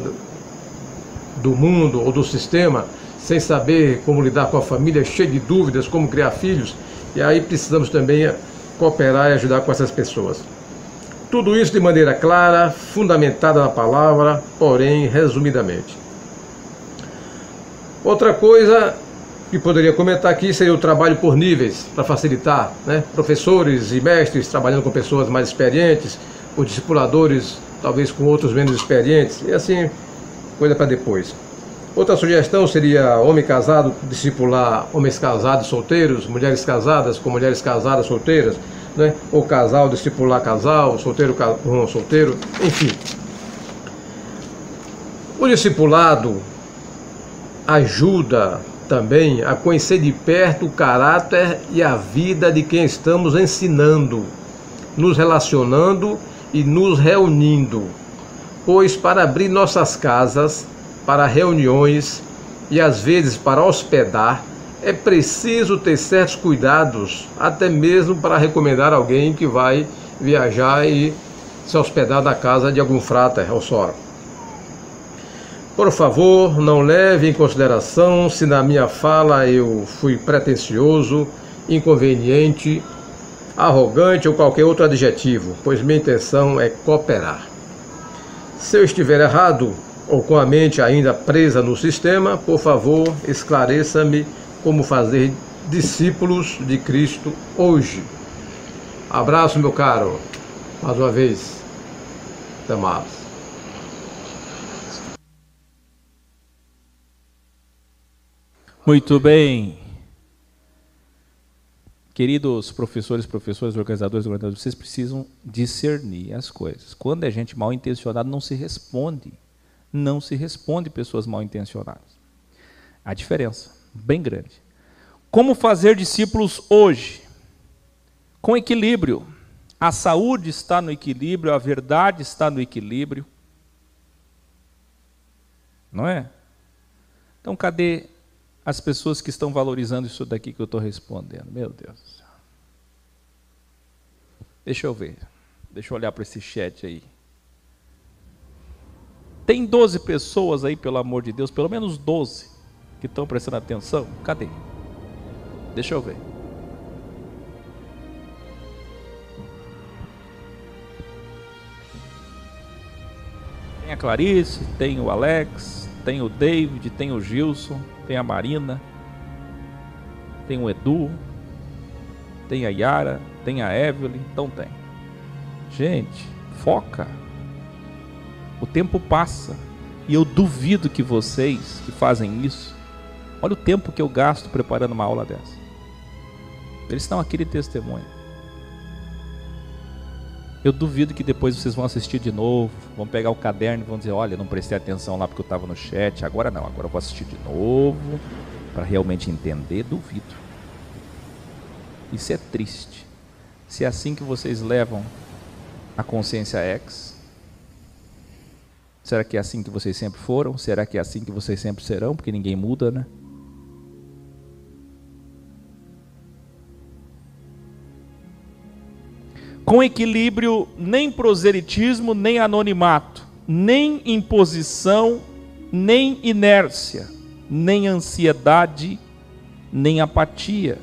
do mundo ou do sistema sem saber como lidar com a família, cheio de dúvidas, como criar filhos, e aí precisamos também cooperar e ajudar com essas pessoas. Tudo isso de maneira clara, fundamentada na palavra, porém resumidamente. Outra coisa que poderia comentar aqui seria o trabalho por níveis, para facilitar, né? Professores e mestres trabalhando com pessoas mais experientes, os discipuladores talvez com outros menos experientes, e assim, coisa para depois. Outra sugestão seria homem casado discipular homens casados solteiros, mulheres casadas com mulheres casadas solteiras, né? Ou casal discipular casal, solteiro com solteiro, enfim. O discipulado ajuda também a conhecer de perto o caráter e a vida de quem estamos ensinando, nos relacionando e nos reunindo, pois para abrir nossas casas para reuniões e às vezes para hospedar, é preciso ter certos cuidados, até mesmo para recomendar alguém que vai viajar e se hospedar na casa de algum frater ou sora. Por favor, não leve em consideração se na minha fala eu fui pretensioso, inconveniente, arrogante ou qualquer outro adjetivo, pois minha intenção é cooperar. Se eu estiver errado, ou com a mente ainda presa no sistema, por favor, esclareça-me como fazer discípulos de Cristo hoje. Abraço, meu caro. Mais uma vez. Até mais. Muito bem. Queridos professores, organizadores, vocês precisam discernir as coisas. Quando é gente mal intencionada, não se responde. Não se responde pessoas mal intencionadas. A diferença, bem grande. Como fazer discípulos hoje? Com equilíbrio. A saúde está no equilíbrio, a verdade está no equilíbrio. Não é? Então, cadê as pessoas que estão valorizando isso daqui que eu estou respondendo? Meu Deus do céu. Deixa eu ver. Deixa eu olhar para esse chat aí. Tem 12 pessoas aí, pelo amor de Deus, pelo menos 12, que estão prestando atenção? Cadê? Deixa eu ver. Tem a Clarice, tem o Alex, tem o David, tem o Gilson, tem a Marina, tem o Edu, tem a Yara, tem a Evelyn, então tem. Gente, foca. O tempo passa e eu duvido que vocês que fazem isso, olha o tempo que eu gasto preparando uma aula dessa. Eles estão aqui de testemunho. Eu duvido que depois vocês vão assistir de novo, vão pegar o caderno e vão dizer, olha, não prestei atenção lá porque eu estava no chat, agora não, agora eu vou assistir de novo, para realmente entender. Duvido. Isso é triste. Se é assim que vocês levam a consciência X, será que é assim que vocês sempre foram? Será que é assim que vocês sempre serão? Porque ninguém muda, né? Com equilíbrio, nem proselitismo, nem anonimato, nem imposição, nem inércia, nem ansiedade, nem apatia.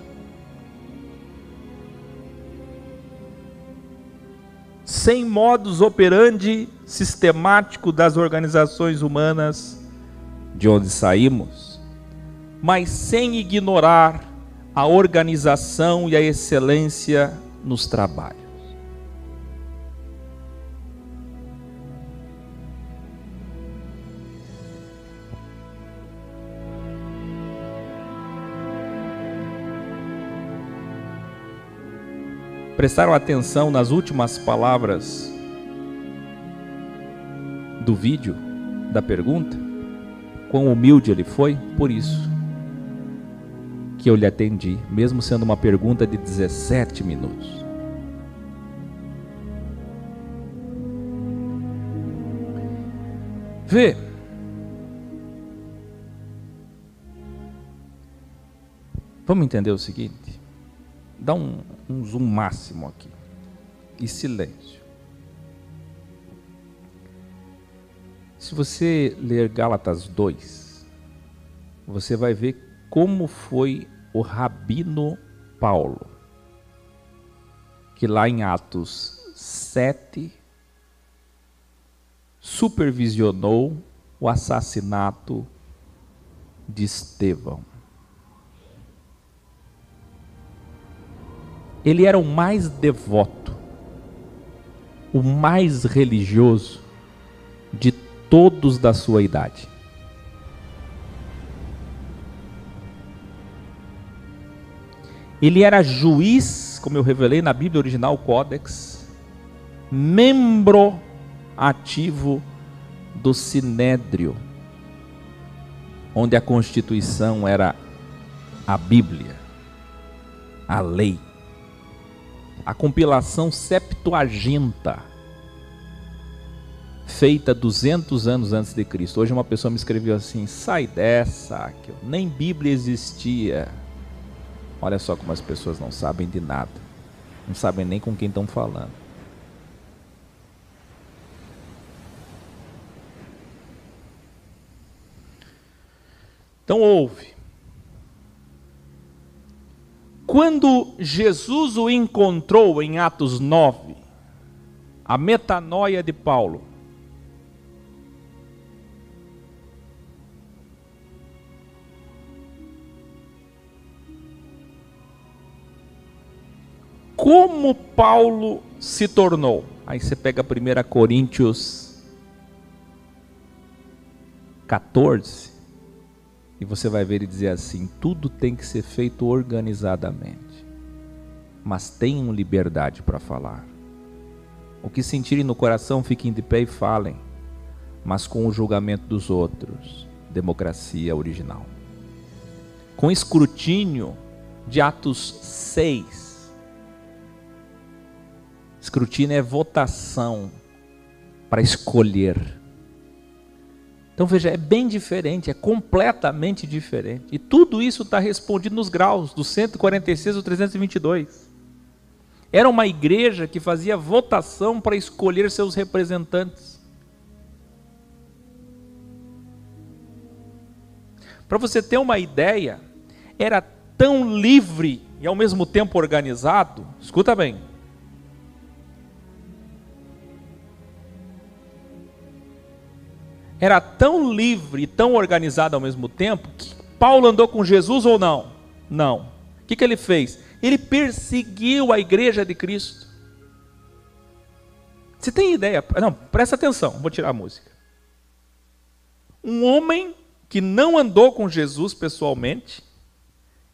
Sem modus operandi sistemático das organizações humanas de onde saímos, mas sem ignorar a organização e a excelência nos trabalhos. Prestaram atenção nas últimas palavras do vídeo, da pergunta? Quão humilde ele foi? Por isso que eu lhe atendi, mesmo sendo uma pergunta de 17 minutos. Vê. Vamos entender o seguinte? Dá um zoom máximo aqui. E silêncio. Se você ler Gálatas 2, você vai ver como foi o rabino Paulo, que lá em Atos 7 supervisionou o assassinato de Estevão. Ele era o mais devoto, o mais religioso de todos da sua idade. Ele era juiz, como eu revelei na Bíblia original, Códex, membro ativo do Sinédrio, onde a Constituição era a Bíblia, a lei. A compilação Septuaginta, feita 200 anos antes de Cristo. Hoje uma pessoa me escreveu assim, sai dessa, que nem Bíblia existia. Olha só como as pessoas não sabem de nada, não sabem nem com quem estão falando. Então ouve. Quando Jesus o encontrou em Atos 9, a metanoia de Paulo, como Paulo se tornou? Aí você pega 1 Coríntios 14, e você vai ver ele dizer assim, tudo tem que ser feito organizadamente, mas tenham liberdade para falar. O que sentirem no coração, fiquem de pé e falem, mas com o julgamento dos outros, democracia original. Com escrutínio de Atos 6, escrutínio é votação para escolher. Então veja, é bem diferente, é completamente diferente. E tudo isso está respondido nos graus, do 146 ao 322. Era uma igreja que fazia votação para escolher seus representantes. Para você ter uma ideia, era tão livre e ao mesmo tempo organizado, escuta bem, era tão livre e tão organizado ao mesmo tempo, que Paulo andou com Jesus ou não? Não. O que ele fez? Ele perseguiu a igreja de Cristo. Você tem ideia? Não, presta atenção, vou tirar a música. Um homem que não andou com Jesus pessoalmente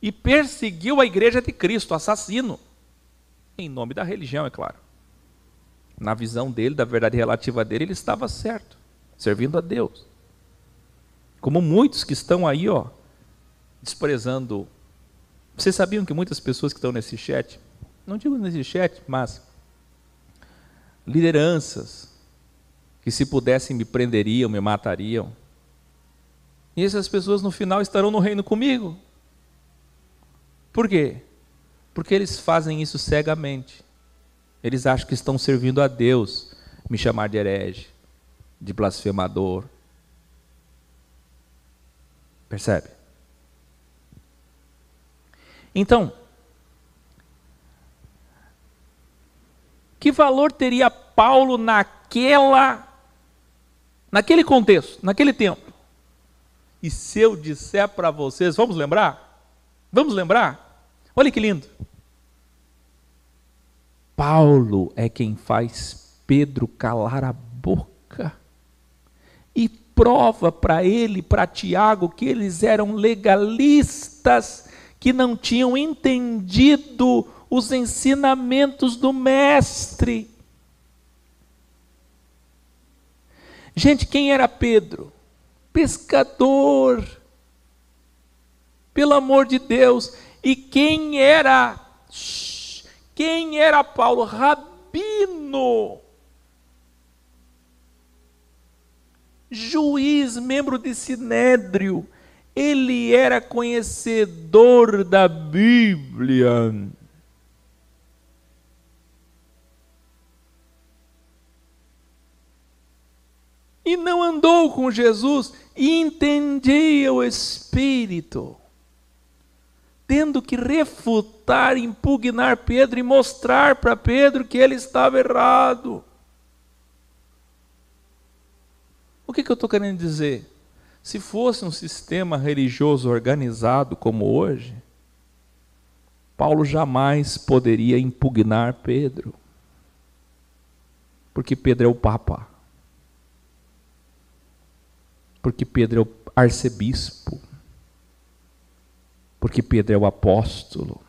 e perseguiu a igreja de Cristo, assassino, em nome da religião, é claro. Na visão dele, da verdade relativa dele, ele estava certo, servindo a Deus. Como muitos que estão aí, desprezando. Vocês sabiam que muitas pessoas que estão nesse chat, não digo nesse chat, mas lideranças, que se pudessem me prenderiam, me matariam. E essas pessoas no final estarão no reino comigo. Por quê? Porque eles fazem isso cegamente. Eles acham que estão servindo a Deus, me chamar de herege, de blasfemador. Percebe? Então, que valor teria Paulo naquele contexto, naquele tempo? E se eu disser para vocês, vamos lembrar? Vamos lembrar? Olha que lindo. Paulo é quem faz Pedro calar a boca e prova para ele, para Tiago, que eles eram legalistas, que não tinham entendido os ensinamentos do mestre. Gente, quem era Pedro? Pescador, pelo amor de Deus. E quem era Paulo? Rabino, juiz, membro de Sinédrio. Ele era conhecedor da Bíblia. E não andou com Jesus e entendia o Espírito, tendo que refutar, impugnar Pedro e mostrar para Pedro que ele estava errado. O que eu estou querendo dizer? Se fosse um sistema religioso organizado como hoje, Paulo jamais poderia impugnar Pedro, porque Pedro é o Papa. Porque Pedro é o arcebispo, porque Pedro é o apóstolo,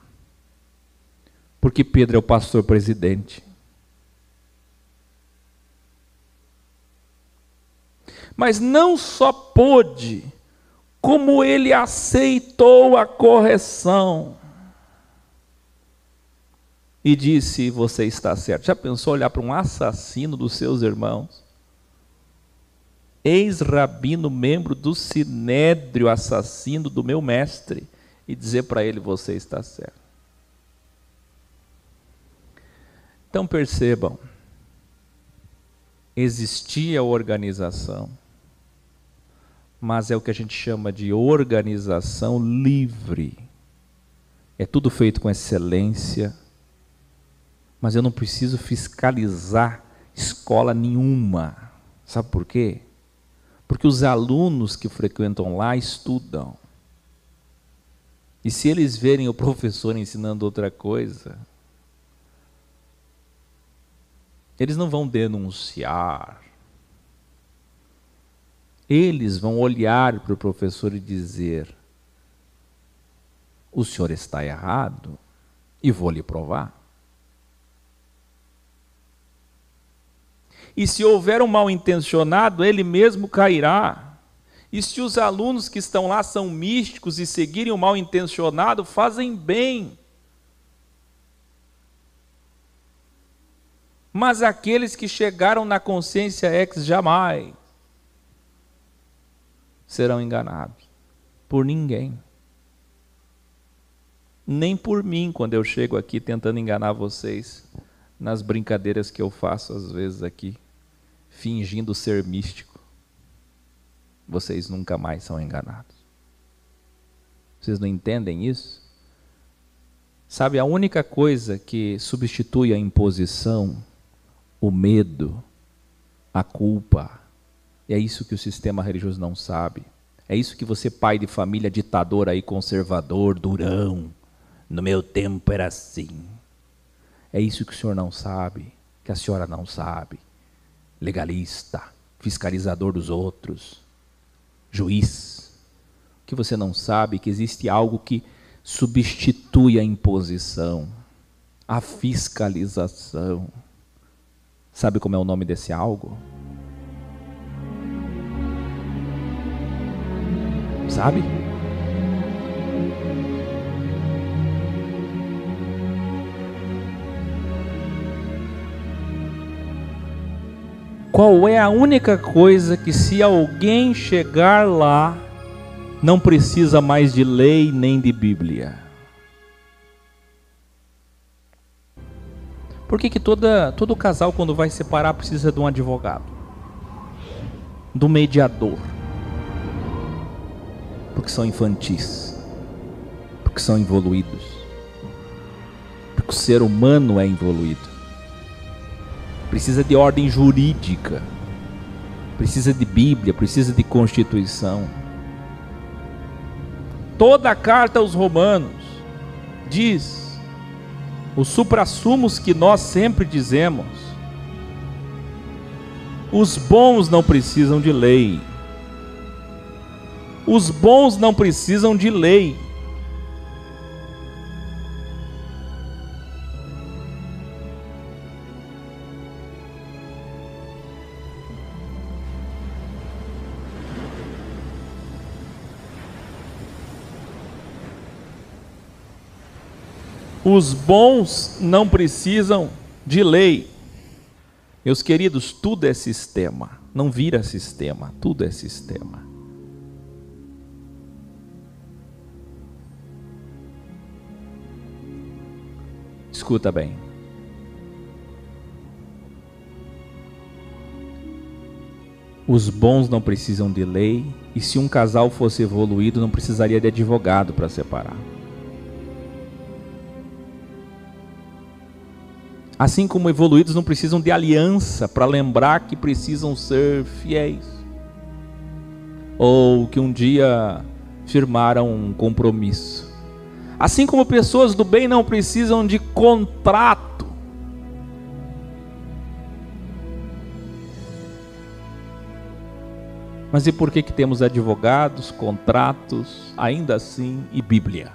porque Pedro é o pastor presidente. Mas não só pôde, como ele aceitou a correção e disse: você está certo. Já pensou olhar para um assassino dos seus irmãos? Ex-rabino, membro do Sinédrio, assassino do meu mestre, e dizer para ele: você está certo. Então percebam, existia organização, mas é o que a gente chama de organização livre. É tudo feito com excelência, mas eu não preciso fiscalizar escola nenhuma. Sabe por quê? Porque os alunos que frequentam lá estudam. E se eles verem o professor ensinando outra coisa, eles não vão denunciar. Eles vão olhar para o professor e dizer: o senhor está errado e vou lhe provar. E se houver um mal-intencionado, ele mesmo cairá. E se os alunos que estão lá são místicos e seguirem o mal-intencionado, fazem bem. Mas aqueles que chegaram na consciência ex jamais serão enganados por ninguém. Nem por mim, quando eu chego aqui tentando enganar vocês nas brincadeiras que eu faço às vezes aqui, fingindo ser místico. Vocês nunca mais são enganados. Vocês não entendem isso? Sabe, a única coisa que substitui a imposição, o medo, a culpa, é isso que o sistema religioso não sabe. É isso que você, pai de família, ditador aí, conservador, durão, no meu tempo era assim. É isso que o senhor não sabe, que a senhora não sabe. Legalista, fiscalizador dos outros, juiz. O que você não sabe é que existe algo que substitui a imposição, a fiscalização. Sabe como é o nome desse algo? Sabe? Qual é a única coisa que, se alguém chegar lá, não precisa mais de lei nem de Bíblia? Por que todo casal, quando vai separar, precisa de um advogado? Do mediador? Porque são infantis. Porque são evoluídos. Porque o ser humano é evoluído. Precisa de ordem jurídica. Precisa de Bíblia, precisa de Constituição. Toda a carta aos Romanos diz os suprassumos que nós sempre dizemos. Os bons não precisam de lei. Os bons não precisam de lei. Os bons não precisam de lei. Meus queridos, tudo é sistema. Não vira sistema, tudo é sistema. Escuta bem. Os bons não precisam de lei, e se um casal fosse evoluído, não precisaria de advogado para separar. Assim como evoluídos não precisam de aliança para lembrar que precisam ser fiéis, ou que um dia firmaram um compromisso. Assim como pessoas do bem não precisam de contrato. Mas e por que temos advogados, contratos, ainda assim, e Bíblia?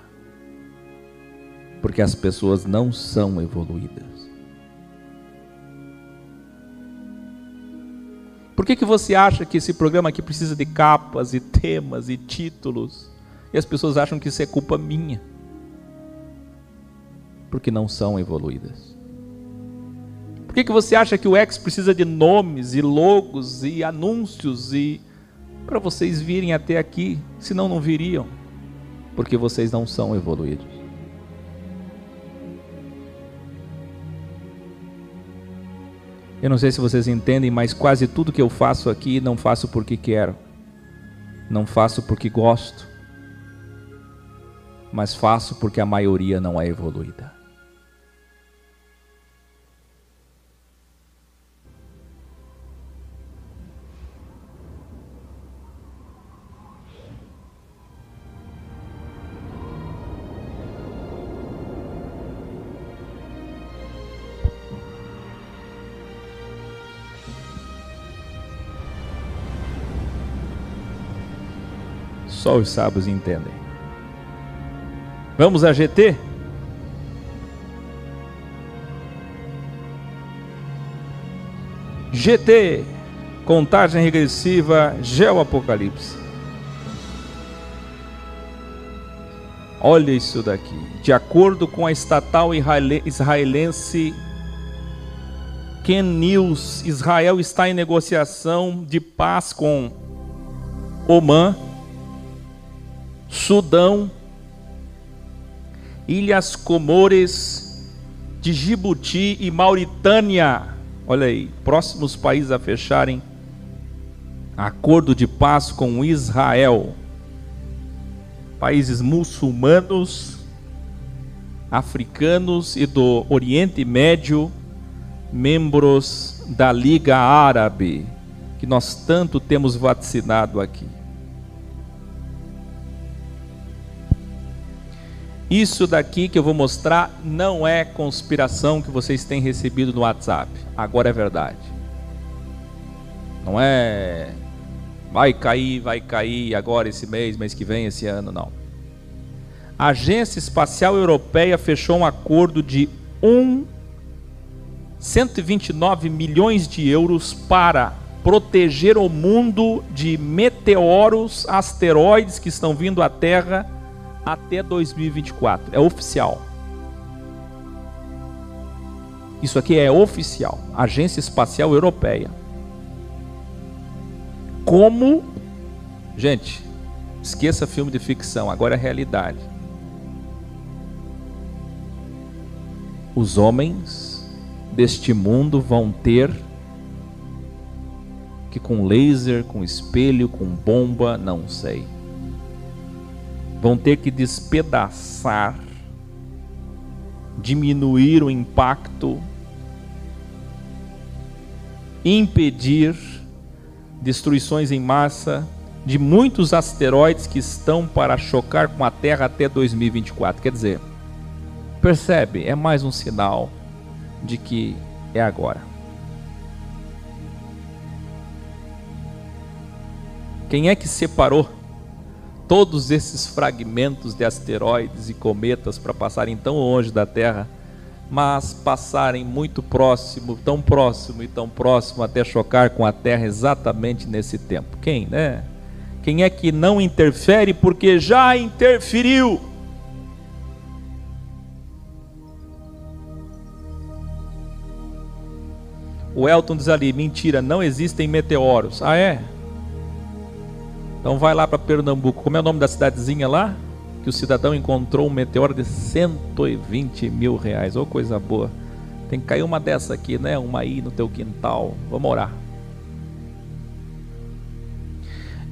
Porque as pessoas não são evoluídas. Por que você acha que esse programa aqui precisa de capas e temas e títulos? E as pessoas acham que isso é culpa minha. Porque não são evoluídas. Por que você acha que o X precisa de nomes e logos e anúncios e para vocês virem até aqui, senão não viriam? Porque vocês não são evoluídos. Eu não sei se vocês entendem, mas quase tudo que eu faço aqui não faço porque quero, não faço porque gosto, mas faço porque a maioria não é evoluída. Só os sábios entendem. Vamos a GT? GT, contagem regressiva, Geoapocalipse. Olha isso daqui. De acordo com a estatal israelense Ken News, Israel está em negociação de paz com Omã, Sudão, Ilhas Comores, Djibouti e Mauritânia. Olha aí, próximos países a fecharem acordo de paz com Israel. Países muçulmanos, africanos e do Oriente Médio, membros da Liga Árabe, que nós tanto temos vacinado aqui. Isso daqui que eu vou mostrar não é conspiração que vocês têm recebido no WhatsApp. Agora é verdade. Não é vai cair agora esse mês que vem, esse ano, não. A Agência Espacial Europeia fechou um acordo de 1 129 milhões de euros para proteger o mundo de meteoros, asteroides que estão vindo à Terra até 2024. É oficial. Isso aqui é oficial. Agência Espacial Europeia. Como... Gente, esqueça filme de ficção, agora é realidade. Os homens deste mundo vão ter que, com laser, com espelho, com bomba, não sei, vão ter que despedaçar, diminuir o impacto, impedir destruições em massa de muitos asteroides que estão para chocar com a Terra até 2024. Quer dizer, percebe? É mais um sinal de que é agora. Quem é que separou todos esses fragmentos de asteroides e cometas para passarem tão longe da Terra, mas passarem muito próximo, tão próximo e tão próximo até chocar com a Terra exatamente nesse tempo? Quem, né? Quem é que não interfere porque já interferiu? O Elton diz ali, mentira, não existem meteoros. Ah, é? Então vai lá para Pernambuco. Como é o nome da cidadezinha lá? Que o cidadão encontrou um meteoro de 120 mil reais. Ô, coisa boa. Tem que cair uma dessa aqui, né? Uma aí no teu quintal. Vamos orar.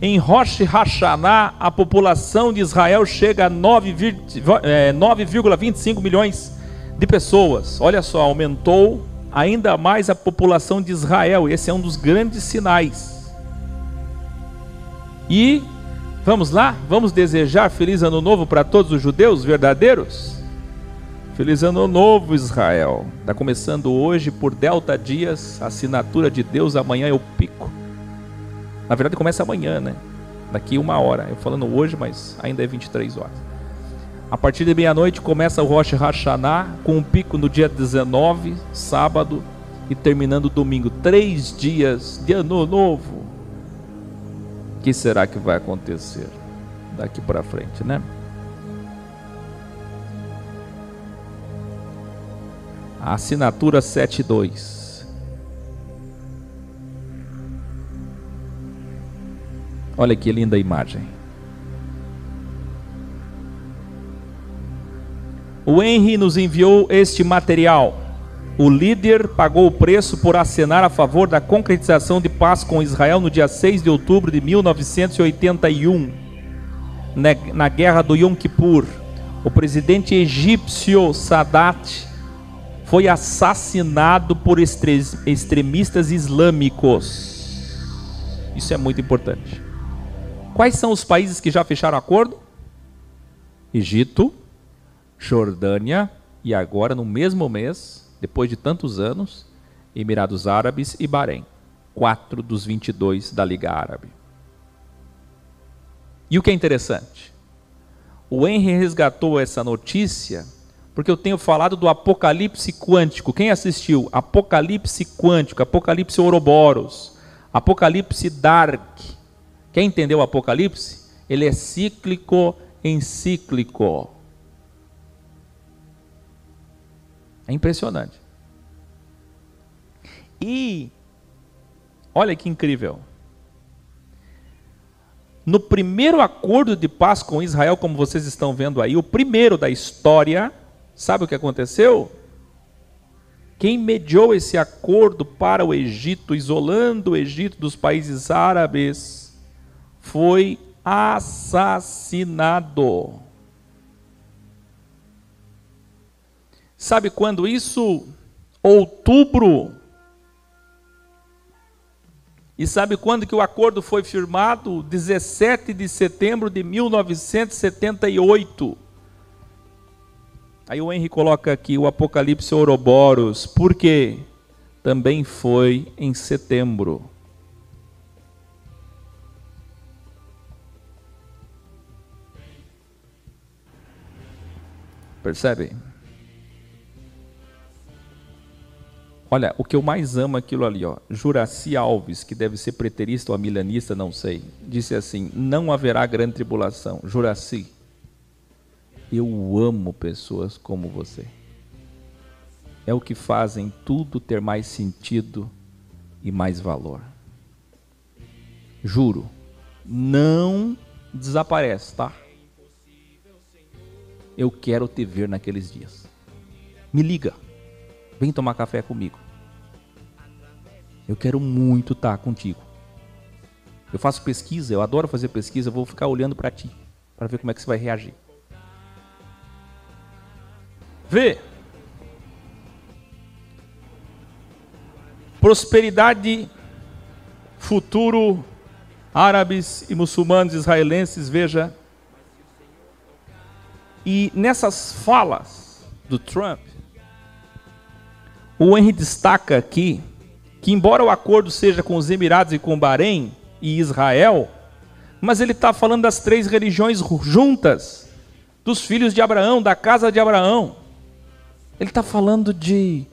Em Rosh Hashanah, a população de Israel chega a 9,25 milhões de pessoas. Olha só, aumentou ainda mais a população de Israel. Esse é um dos grandes sinais. E vamos lá, vamos desejar feliz ano novo para todos os judeus verdadeiros. Feliz ano novo, Israel. Está começando hoje por Delta Dias, assinatura de Deus. Amanhã é o pico. Na verdade começa amanhã, né? Daqui 1 hora. Eu falando hoje, mas ainda é 23 horas. A partir de meia-noite começa o Rosh Hashanah, com um pico no dia 19, sábado, e terminando domingo. 3 dias de ano novo. O que será que vai acontecer daqui para frente, né? A assinatura 72. Olha que linda imagem. O Henry nos enviou este material. O líder pagou o preço por acenar a favor da concretização de paz com Israel no dia 6 de outubro de 1981, na guerra do Yom Kippur. O presidente egípcio Sadat foi assassinado por extremistas islâmicos. Isso é muito importante. Quais são os países que já fecharam acordo? Egito, Jordânia e agora no mesmo mês, depois de tantos anos, Emirados Árabes e Bahrein. 4 dos 22 da Liga Árabe. E o que é interessante? O Henry resgatou essa notícia porque eu tenho falado do Apocalipse Quântico. Quem assistiu? Apocalipse Quântico, Apocalipse Ouroboros, Apocalipse Dark. Quem entendeu o Apocalipse? Ele é cíclico, encíclico. É impressionante. E olha que incrível. No primeiro acordo de paz com Israel, como vocês estão vendo aí, o primeiro da história, sabe o que aconteceu? Quem mediou esse acordo para o Egito, isolando o Egito dos países árabes, foi assassinado. Sabe quando isso? Outubro. E sabe quando que o acordo foi firmado? 17 de setembro de 1978. Aí o Henry coloca aqui o Apocalipse Ouroboros, porque também foi em setembro. Percebe? Olha, o que eu mais amo é aquilo ali, ó. Juraci Alves, que deve ser preterista ou milanista, não sei, disse assim: não haverá grande tribulação. Juraci, eu amo pessoas como você. É o que fazem tudo ter mais sentido e mais valor. Juro, não desaparece, tá? Eu quero te ver naqueles dias. Me liga, vem tomar café comigo. Eu quero muito estar contigo. Eu faço pesquisa, eu adoro fazer pesquisa, eu vou ficar olhando para ti, para ver como é que você vai reagir. Vê. Prosperidade, futuro, árabes e muçulmanos israelenses, veja. E nessas falas do Trump, o Henry destaca aqui que, embora o acordo seja com os Emirados e com o Bahrein e Israel, mas ele está falando das 3 religiões juntas, dos filhos de Abraão, da casa de Abraão. Ele está falando de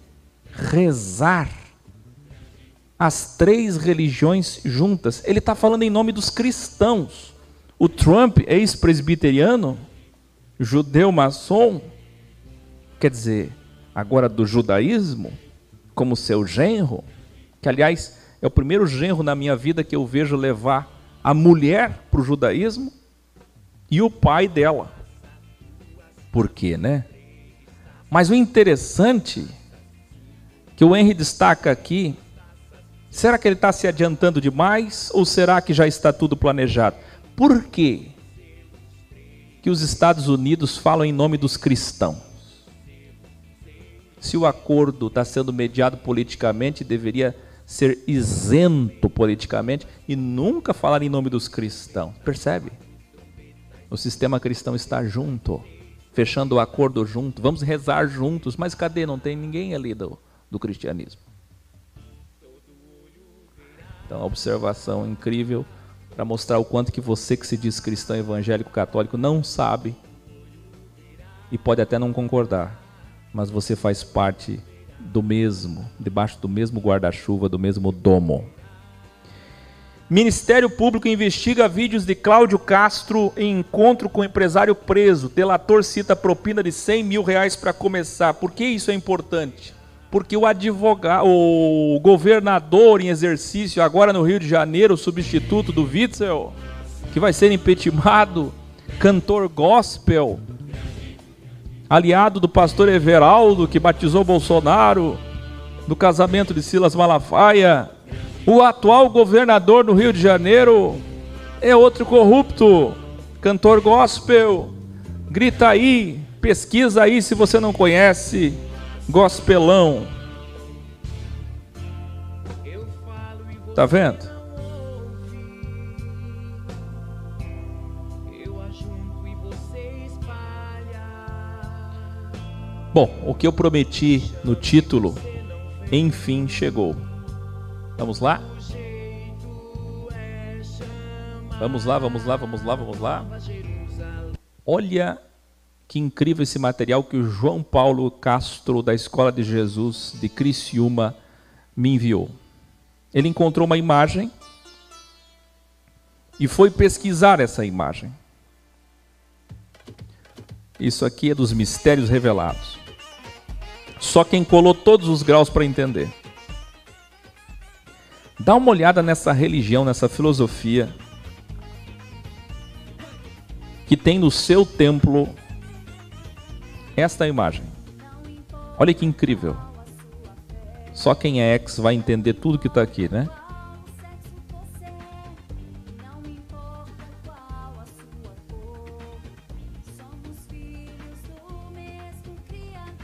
rezar as 3 religiões juntas. Ele está falando em nome dos cristãos. O Trump, ex-presbiteriano, judeu maçom, quer dizer, agora do judaísmo, como seu genro, que aliás é o primeiro genro na minha vida que eu vejo levar a mulher para o judaísmo e o pai dela. Por quê, né? Mas o interessante que o Henry destaca aqui, será que ele está se adiantando demais ou será que já está tudo planejado? Por quê que os Estados Unidos falam em nome dos cristãos? Se o acordo está sendo mediado politicamente, deveria ser isento politicamente e nunca falar em nome dos cristãos. Percebe? O sistema cristão está junto, fechando o acordo junto, vamos rezar juntos, mas cadê? Não tem ninguém ali do cristianismo. Então, observação incrível para mostrar o quanto que você que se diz cristão, evangélico, católico, não sabe e pode até não concordar, mas você faz parte do mesmo, debaixo do mesmo guarda-chuva, do mesmo domo. Ministério Público investiga vídeos de Cláudio Castro em encontro com empresário preso. Delator cita propina de R$100 mil para começar. Por que isso é importante? Porque o governador em exercício, agora no Rio de Janeiro, o substituto do Witzel, que vai ser impeachmentado, cantor gospel, aliado do pastor Everaldo, que batizou Bolsonaro, do casamento de Silas Malafaia. O atual governador do Rio de Janeiro é outro corrupto, cantor gospel. Grita aí, pesquisa aí se você não conhece, gospelão. Tá vendo? Bom, o que eu prometi no título, enfim chegou. Vamos lá? Vamos lá, vamos lá, vamos lá, vamos lá. Olha que incrível esse material que o João Paulo Castro, da Escola de Jesus de Criciúma, me enviou. Ele encontrou uma imagem e foi pesquisar essa imagem. Isso aqui é dos mistérios revelados. Só quem colou todos os graus para entender. Dá uma olhada nessa religião, nessa filosofia que tem no seu templo esta imagem. Olha que incrível. Só quem é ex vai entender tudo que está aqui, né?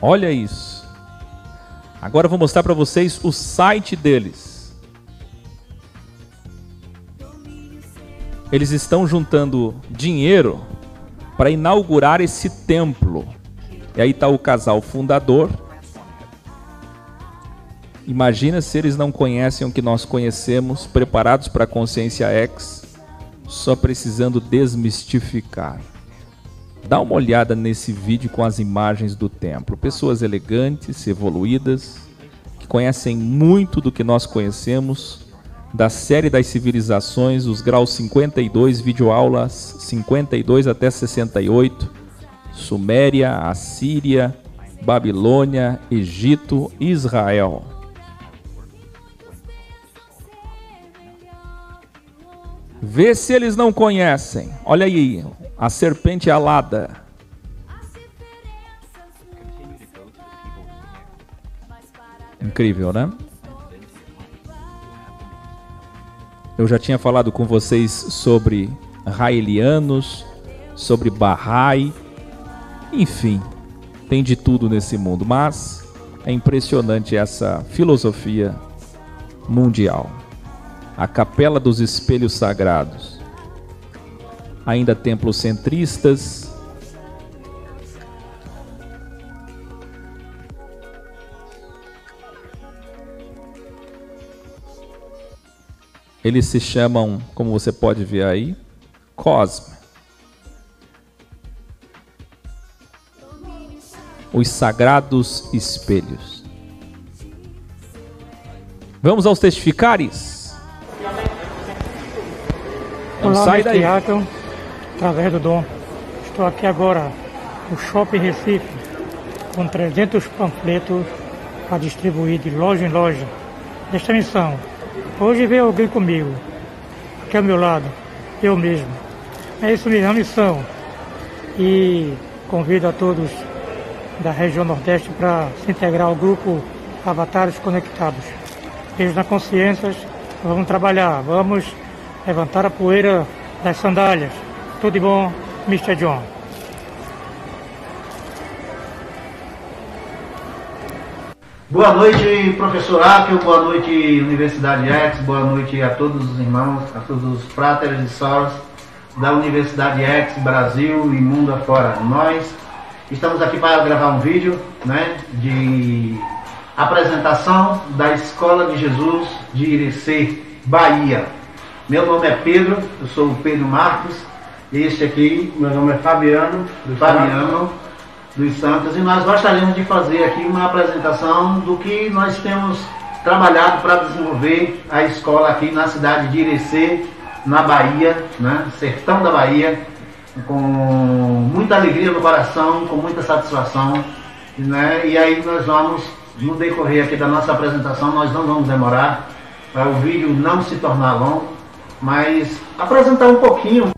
Olha isso. Agora eu vou mostrar para vocês o site deles. Eles estão juntando dinheiro para inaugurar esse templo. E aí está o casal fundador. Imagina se eles não conhecem o que nós conhecemos, preparados para a consciência X, só precisando desmistificar. Dá uma olhada nesse vídeo com as imagens do templo. Pessoas elegantes, evoluídas, que conhecem muito do que nós conhecemos, da série das civilizações, os graus 52, videoaulas 52 até 68, Suméria, Assíria, Babilônia, Egito, Israel. Vê se eles não conhecem. Olha aí, a serpente alada. Incrível, né? Eu já tinha falado com vocês sobre raelianos, sobre Bahá'í, enfim, tem de tudo nesse mundo, mas é impressionante essa filosofia mundial. A Capela dos Espelhos Sagrados, ainda templos centristas, eles se chamam, como você pode ver aí, Cosme. Os Sagrados Espelhos. Vamos aos testificares? Olá, sai daí. Tiago, através do Dom. Estou aqui agora no Shopping Recife, com 300 panfletos para distribuir de loja em loja desta missão. Hoje veio alguém comigo, aqui ao meu lado, eu mesmo. É isso mesmo, a missão. E convido a todos da região Nordeste para se integrar ao grupo Avatares Conectados. Beijo na consciência, vamos trabalhar, vamos levantar a poeira das sandálias. Tudo de bom, Mr. John. Boa noite, professor Áquio, boa noite, Universidade X, boa noite a todos os irmãos, a todos os fráteres e soras da Universidade X, Brasil e mundo afora. Nós estamos aqui para gravar um vídeo, né, de apresentação da Escola de Jesus de Irecê, Bahia. Meu nome é Pedro, eu sou o Pedro Marcos, e este aqui, meu nome é Fabiano dos Santos, e nós gostaríamos de fazer aqui uma apresentação do que nós temos trabalhado para desenvolver a escola aqui na cidade de Irecê, na Bahia, né, sertão da Bahia, com muita alegria no coração, com muita satisfação, né, e aí nós vamos, no decorrer aqui da nossa apresentação, nós não vamos demorar, para o vídeo não se tornar longo, mas apresentar um pouquinho.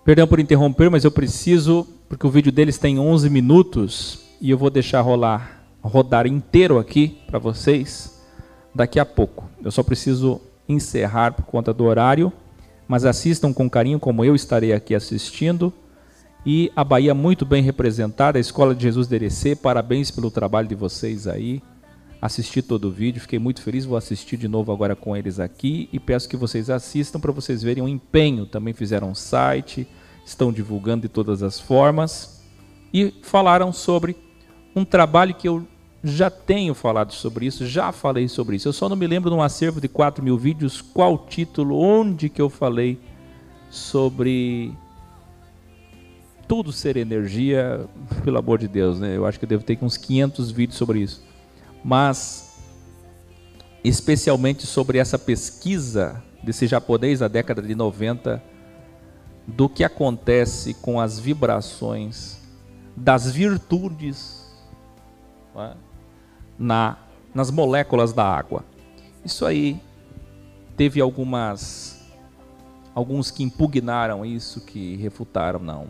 Perdão por interromper, mas eu preciso, porque o vídeo deles tem 11 minutos e eu vou deixar rodar inteiro aqui para vocês daqui a pouco. Eu só preciso encerrar por conta do horário, mas assistam com carinho como eu estarei aqui assistindo. E a Bahia muito bem representada, a Escola de Jesus de Irecê, parabéns pelo trabalho de vocês aí. Assisti todo o vídeo, fiquei muito feliz, vou assistir de novo agora com eles aqui e peço que vocês assistam para vocês verem o empenho. Também fizeram um site, estão divulgando de todas as formas e falaram sobre um trabalho que eu já tenho falado sobre isso, já falei sobre isso. Eu só não me lembro num acervo de 4.000 vídeos qual título, onde que eu falei sobre tudo ser energia, pelo amor de Deus, né? Eu acho que eu devo ter uns 500 vídeos sobre isso. Mas especialmente sobre essa pesquisa desse japonês da década de 90, do que acontece com as vibrações das virtudes, né, nas moléculas da água. Isso aí teve alguns que impugnaram isso, que refutaram, não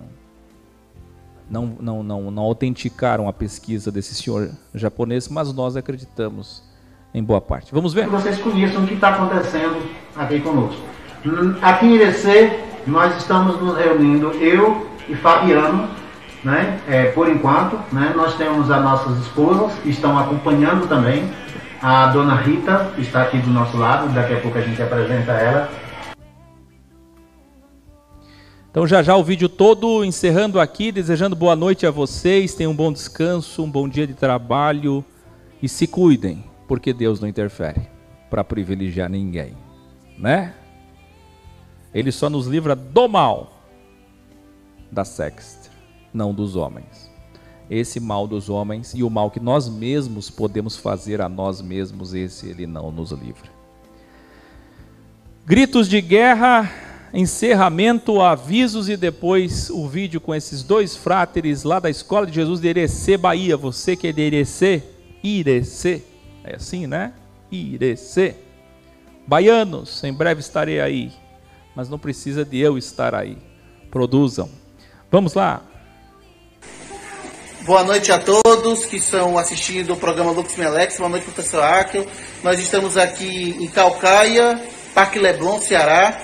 autenticaram a pesquisa desse senhor japonês, mas nós acreditamos em boa parte. Vamos ver? Que vocês conheçam o que está acontecendo aqui conosco. Aqui em Irecê, nós estamos nos reunindo, eu e Fabiano, né, por enquanto, né, nós temos as nossas esposas que estão acompanhando também, a dona Rita, que está aqui do nosso lado, daqui a pouco a gente apresenta ela. Então já o vídeo todo, encerrando aqui, desejando boa noite a vocês, tenham um bom descanso, um bom dia de trabalho e se cuidem, porque Deus não interfere para privilegiar ninguém, né? Ele só nos livra do mal da sexta, não dos homens. esse mal dos homens e o mal que nós mesmos podemos fazer a nós mesmos, esse Ele não nos livra. Gritos de guerra, encerramento, avisos e depois o vídeo com esses dois fráteres lá da Escola de Jesus de Irecê, Bahia. Você que é de Irecê, é assim, né? Irecê. Baianos, em breve estarei aí, mas não precisa de eu estar aí. Produzam. Vamos lá. Boa noite a todos que estão assistindo o programa Lux Melex. Boa noite, professor Arkel. Nós estamos aqui em Caucaia, Parque Leblon, Ceará.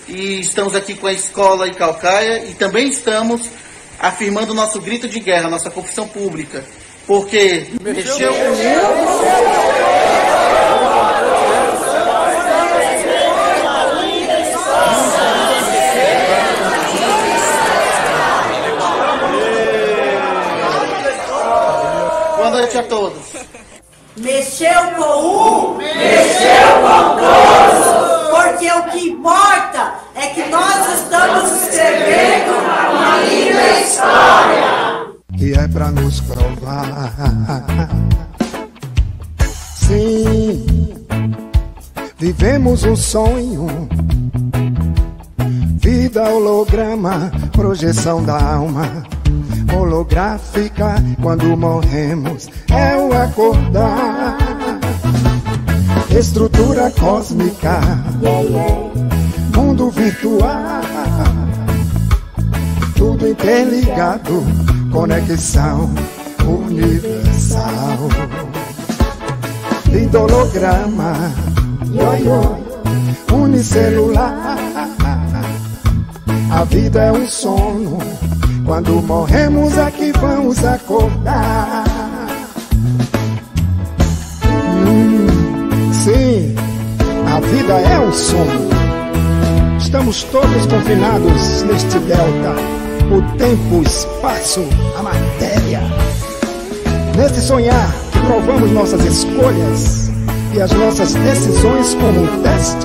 E estamos aqui com a escola em Caucaia. E também estamos afirmando o nosso grito de guerra, nossa confissão pública. Porque mexeu Boa noite a todos. Mexeu com um, mexeu com todos. Porque o que importa é que nós estamos escrevendo uma linda história. Que é pra nos provar. Sim, vivemos um sonho. Vida holograma, projeção da alma. Holográfica, quando morremos, é o acordar. Estrutura cósmica, mundo virtual, tudo interligado, conexão universal. Vida holograma, unicelular. A vida é um sono. Quando morremos é que vamos acordar. Sim, a vida é um sonho. Estamos todos confinados neste delta. O tempo, o espaço, a matéria. Nesse sonhar que provamos nossas escolhas e as nossas decisões como um teste,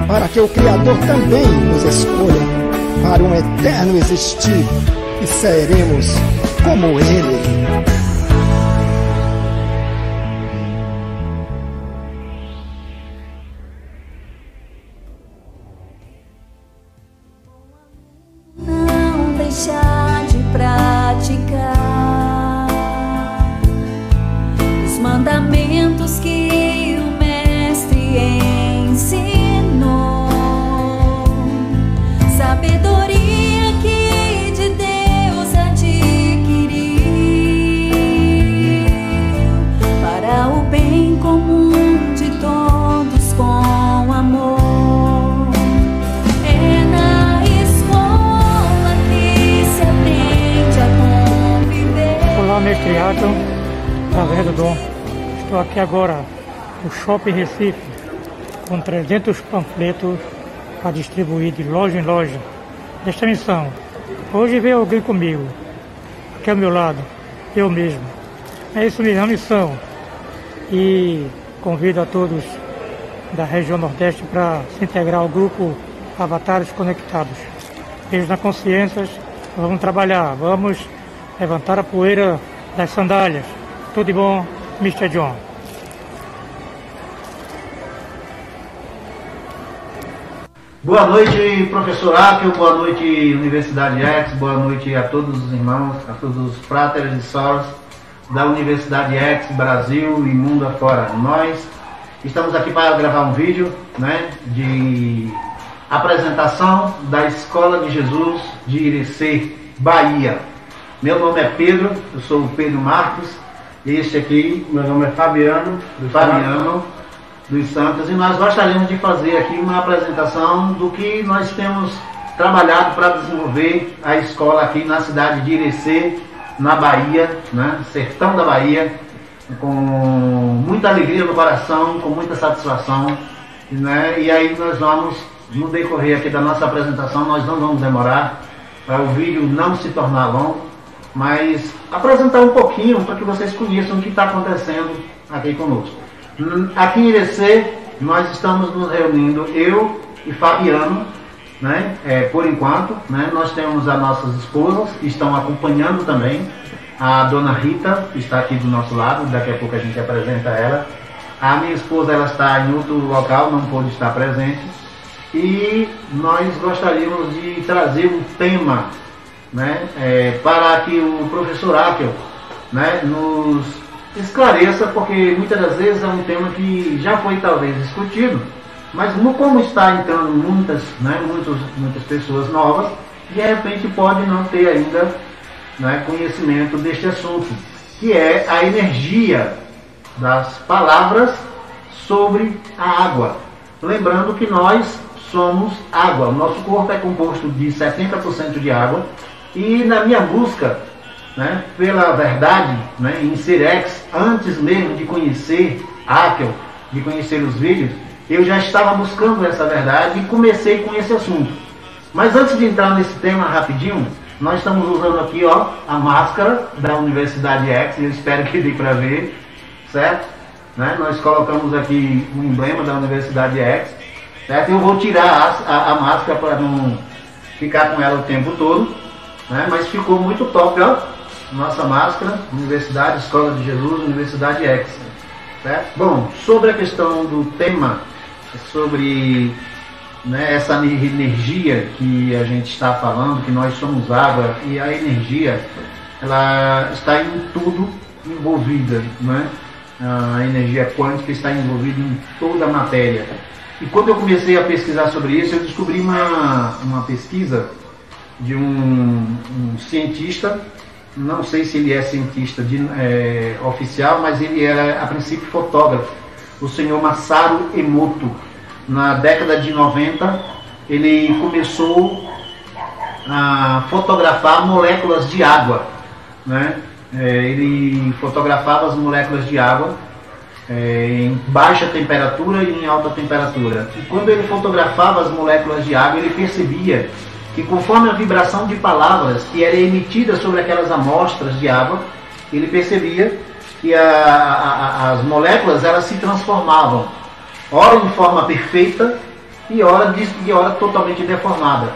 para que o Criador também nos escolha para um eterno existir, e seremos como Ele. Não deixar de praticar os mandamentos que o Mestre ensinou. Sabedoria que de Deus adquiriu para o bem comum de todos com amor. É na escola que se aprende a conviver. Olá, mestre Arkel, através do Dom. Estou aqui agora no Shopping Recife com 300 panfletos para distribuir de loja em loja desta missão. Hoje veio alguém comigo, aqui ao meu lado, eu mesmo. É isso mesmo, a missão. E convido a todos da região Nordeste para se integrar ao grupo Avatares Conectados. Beijo na consciência, vamos trabalhar, vamos levantar a poeira das sandálias. Tudo de bom, Mr. John. Boa noite, professor Arkel, boa noite, Universidade X, boa noite a todos os irmãos, a todos os fráteres e soras da Universidade X, Brasil e mundo afora. Nós estamos aqui para gravar um vídeo, né, de apresentação da Escola de Jesus de Irecê, Bahia. Meu nome é Pedro, eu sou o Pedro Marcos, e este aqui, meu nome é Fabiano dos Santos, e nós gostaríamos de fazer aqui uma apresentação do que nós temos trabalhado para desenvolver a escola aqui na cidade de Irecê, na Bahia, né, sertão da Bahia, com muita alegria no coração, com muita satisfação, né, e aí nós vamos, no decorrer aqui da nossa apresentação, nós não vamos demorar, para o vídeo não se tornar longo, mas apresentar um pouquinho para que vocês conheçam o que está acontecendo aqui conosco. Aqui em Irecê, nós estamos nos reunindo, eu e Fabiano, né, por enquanto, né, nós temos as nossas esposas que estão acompanhando também, a dona Rita, que está aqui do nosso lado, daqui a pouco a gente apresenta ela. A minha esposa, ela está em outro local, não pôde estar presente. E nós gostaríamos de trazer um tema, né, para que o professor Áquel, né, nos esclareça, porque muitas das vezes é um tema que já foi talvez discutido, mas como está entrando muitas pessoas novas, de repente pode não ter ainda, né, conhecimento deste assunto, que é a energia das palavras sobre a água. Lembrando que nós somos água, o nosso corpo é composto de 70% de água, e na minha busca, né, pela verdade, né, em Cirex, antes mesmo de conhecer Áquel, de conhecer os vídeos, eu já estava buscando essa verdade e comecei com esse assunto. Mas antes de entrar nesse tema rapidinho, nós estamos usando aqui, ó, a máscara da Universidade X, eu espero que dê para ver, certo? Né? Nós colocamos aqui o emblema da Universidade X, certo? Eu vou tirar a máscara para não ficar com ela o tempo todo, né? Mas ficou muito top, ó, nossa máscara, Universidade, Escola de Jesus, Universidade X, certo? Bom, sobre a questão do tema, sobre, né, essa energia que a gente está falando, que nós somos água, e a energia, ela está em tudo envolvida, né? A energia quântica está envolvida em toda a matéria. E quando eu comecei a pesquisar sobre isso, eu descobri uma pesquisa de um cientista, não sei se ele é cientista oficial, mas ele era a princípio fotógrafo, o senhor Masaru Emoto. Na década de 90, ele começou a fotografar moléculas de água, né? Ele fotografava as moléculas de água em baixa temperatura e em alta temperatura. E quando ele fotografava as moléculas de água, ele percebia que conforme a vibração de palavras que era emitida sobre aquelas amostras de água, ele percebia que as moléculas, elas se transformavam, ora em forma perfeita e ora totalmente deformada.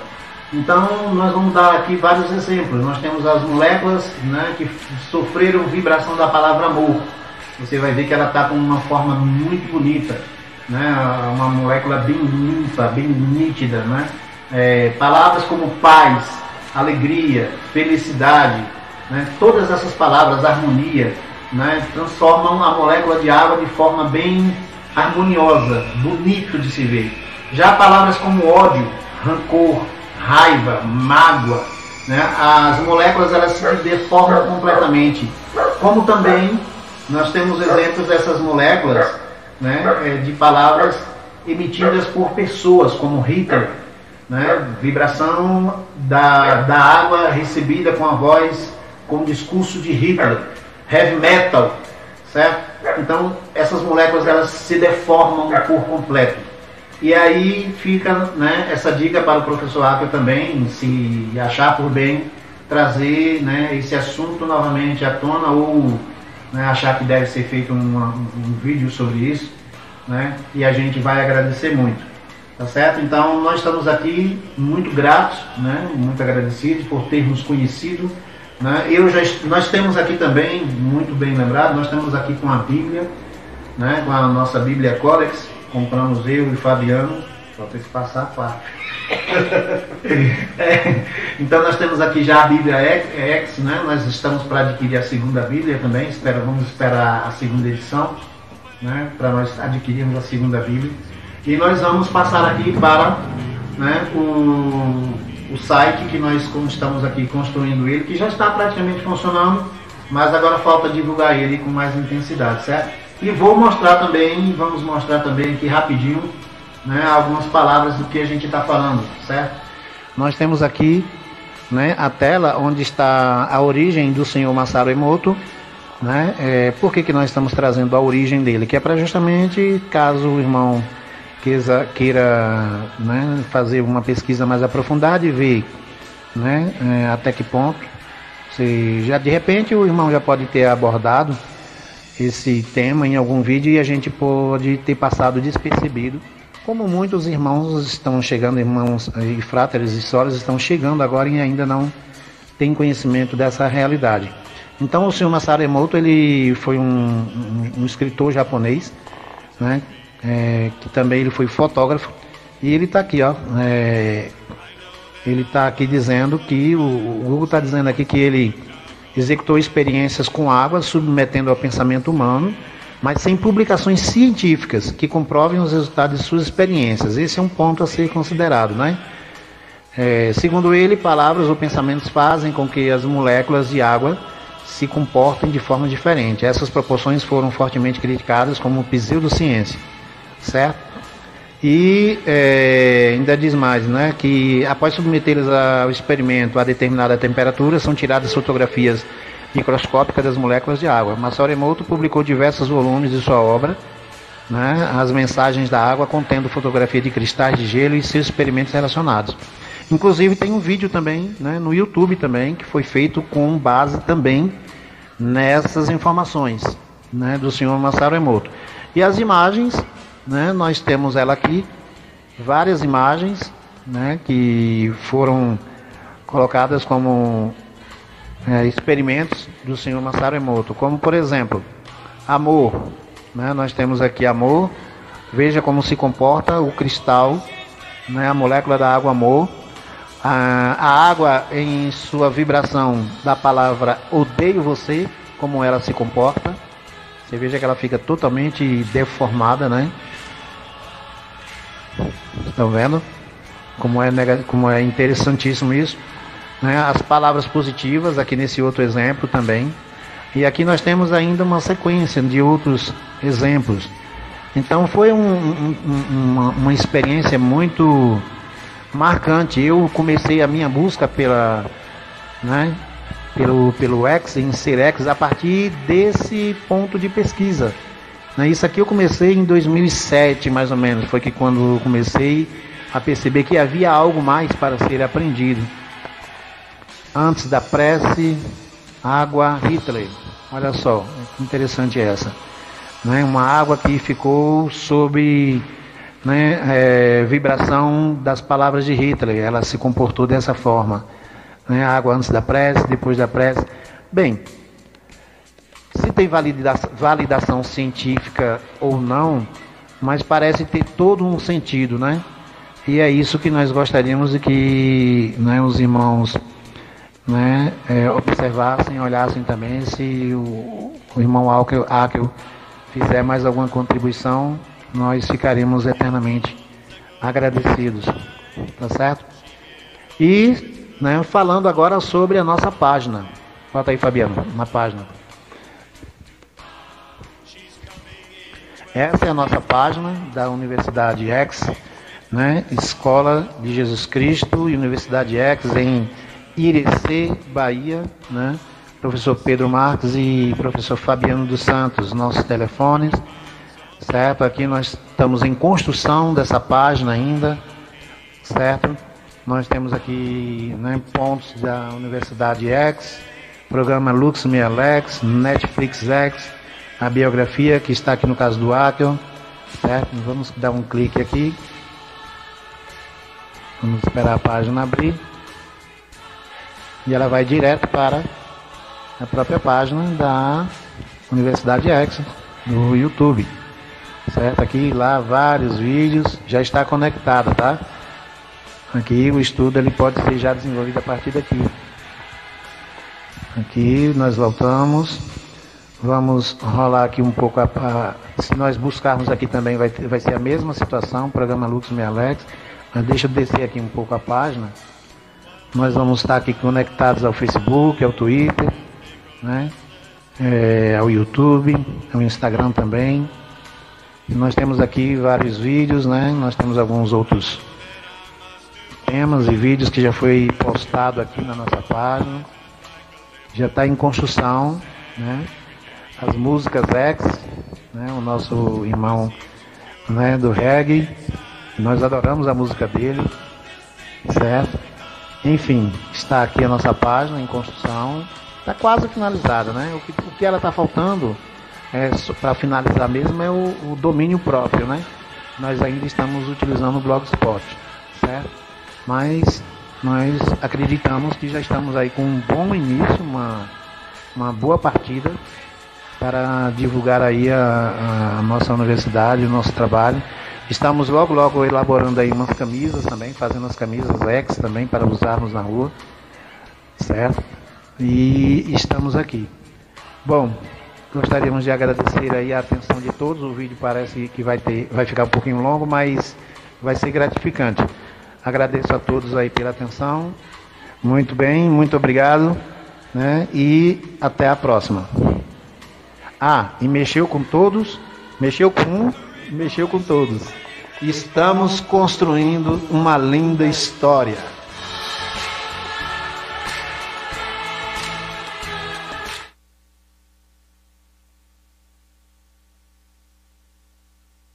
Então nós vamos dar aqui vários exemplos. Nós temos as moléculas, né, que sofreram vibração da palavra amor. Você vai ver que ela está com uma forma muito bonita, né, uma molécula bem limpa, bem nítida, né? Palavras como paz, alegria, felicidade, né, todas essas palavras, harmonia, né, transformam a molécula de água de forma bem harmoniosa, bonito de se ver. Já palavras como ódio, rancor, raiva, mágoa, né, as moléculas, elas se deformam completamente. Como também nós temos exemplos dessas moléculas, né, de palavras emitidas por pessoas como Hitler, né, vibração da água recebida com a voz, com o discurso de Hitler, heavy metal, certo? Então essas moléculas, elas se deformam por completo. E aí fica, né, essa dica para o professor Áquel também, se achar por bem trazer, né, esse assunto novamente à tona, ou, né, achar que deve ser feito um vídeo sobre isso, né, e a gente vai agradecer muito, tá certo? Então nós estamos aqui muito gratos, né, muito agradecidos por termos conhecido, né? Nós temos aqui também, muito bem lembrado, nós temos aqui com a Bíblia, né, com a nossa Bíblia Codex. Compramos eu e Fabiano, só tem que passar a parte. Então nós temos aqui já a Bíblia X, né? Nós estamos para adquirir a segunda Bíblia também, vamos esperar a segunda edição, né, para nós adquirirmos a segunda Bíblia. E nós vamos passar aqui para, né, o site que nós estamos aqui construindo ele, que já está praticamente funcionando, mas agora falta divulgar ele com mais intensidade, certo? E vamos mostrar também aqui rapidinho, né, algumas palavras do que a gente está falando, certo? Nós temos aqui, né, a tela onde está a origem do senhor Masaru Emoto, né? Por que nós estamos trazendo a origem dele? Que é para justamente, caso o irmão queira, né, fazer uma pesquisa mais aprofundada e ver, né, até que ponto, já de repente o irmão já pode ter abordado esse tema em algum vídeo e a gente pode ter passado despercebido, como muitos irmãos estão chegando, irmãos e fráteres e soras estão chegando agora e ainda não têm conhecimento dessa realidade. Então o senhor Masaru Emoto, ele foi um escritor japonês, né? Que também ele foi fotógrafo, e ele está aqui, ó. Ele está aqui dizendo que o Google está dizendo aqui que ele executou experiências com água, submetendo ao pensamento humano, mas sem publicações científicas que comprovem os resultados de suas experiências. Esse é um ponto a ser considerado, né? Segundo ele, palavras ou pensamentos fazem com que as moléculas de água se comportem de forma diferente. Essas proporções foram fortemente criticadas como pseudociência, certo? E ainda diz mais, né, que após submetê-las ao experimento a determinada temperatura, são tiradas fotografias microscópicas das moléculas de água. Masaru Emoto publicou diversos volumes de sua obra, né, As Mensagens da Água, contendo fotografia de cristais de gelo e seus experimentos relacionados. Inclusive tem um vídeo também, né, no YouTube também, que foi feito com base também nessas informações, né, do senhor Masaru Emoto. E as imagens, né, nós temos ela aqui, várias imagens, né, que foram colocadas como experimentos do senhor Masaru Emoto, como por exemplo, amor, né, nós temos aqui amor, veja como se comporta o cristal, né, a molécula da água amor, a água em sua vibração da palavra odeio você, como ela se comporta, você veja que ela fica totalmente deformada, né? Estão vendo? Como é interessantíssimo isso, né? As palavras positivas, aqui nesse outro exemplo também. E aqui nós temos ainda uma sequência de outros exemplos. Então foi uma experiência muito marcante. Eu comecei a minha busca pelo X, em ser X, a partir desse ponto de pesquisa. Isso aqui eu comecei em 2007, mais ou menos, foi que quando eu comecei a perceber que havia algo mais para ser aprendido. Antes da prece, água Hitler. Olha só, que interessante essa. Uma água que ficou sob vibração das palavras de Hitler. Ela se comportou dessa forma. Água antes da prece, depois da prece. Bem, se tem validação científica ou não, mas parece ter todo um sentido, né? E é isso que nós gostaríamos de que os irmãos observassem, olhassem também. Se o irmão Akel fizer mais alguma contribuição, nós ficaremos eternamente agradecidos, tá certo? E falando agora sobre a nossa página. Bota aí, Fabiano, na página. Essa é a nossa página da Universidade X, Escola de Jesus Cristo e Universidade X em Irecê, Bahia, Professor Pedro Marques e professor Fabiano dos Santos, nossos telefones, certo? Aqui nós estamos em construção dessa página ainda, certo? Nós temos aqui pontos da Universidade X, programa Lux Me Alex, Netflix X, a biografia que está aqui no caso do Akel, certo? Vamos dar um clique aqui, vamos esperar a página abrir e ela vai direto para a própria página da Universidade X no YouTube, certo? Aqui lá vários vídeos, já está conectado, tá? Aqui o estudo ele pode ser já desenvolvido a partir daqui. Aqui nós voltamos, vamos rolar aqui um pouco se nós buscarmos aqui também vai ser a mesma situação, programa Lux Me Alex, mas deixa eu descer aqui um pouco a página. Nós vamos estar aqui conectados ao Facebook, ao Twitter, ao YouTube, ao Instagram também. E nós temos aqui vários vídeos, nós temos alguns outros temas e vídeos que já foi postado aqui na nossa página. Já está em construção, as músicas X, o nosso irmão do reggae, nós adoramos a música dele, certo? Enfim, está aqui a nossa página em construção, está quase finalizada, o que ela está faltando para finalizar mesmo é o domínio próprio, Nós ainda estamos utilizando o Blogspot, certo? Mas nós acreditamos que já estamos aí com um bom início, uma boa partida para divulgar aí a nossa universidade, o nosso trabalho. Estamos logo elaborando aí umas camisas também, fazendo as camisas X também para usarmos na rua, certo? E estamos aqui. Bom, gostaríamos de agradecer aí a atenção de todos. O vídeo parece que vai ficar um pouquinho longo, mas vai ser gratificante. Agradeço a todos aí pela atenção. Muito bem, muito obrigado, né? E até a próxima. E mexeu com todos, mexeu com um, mexeu com todos. Estamos construindo uma linda história.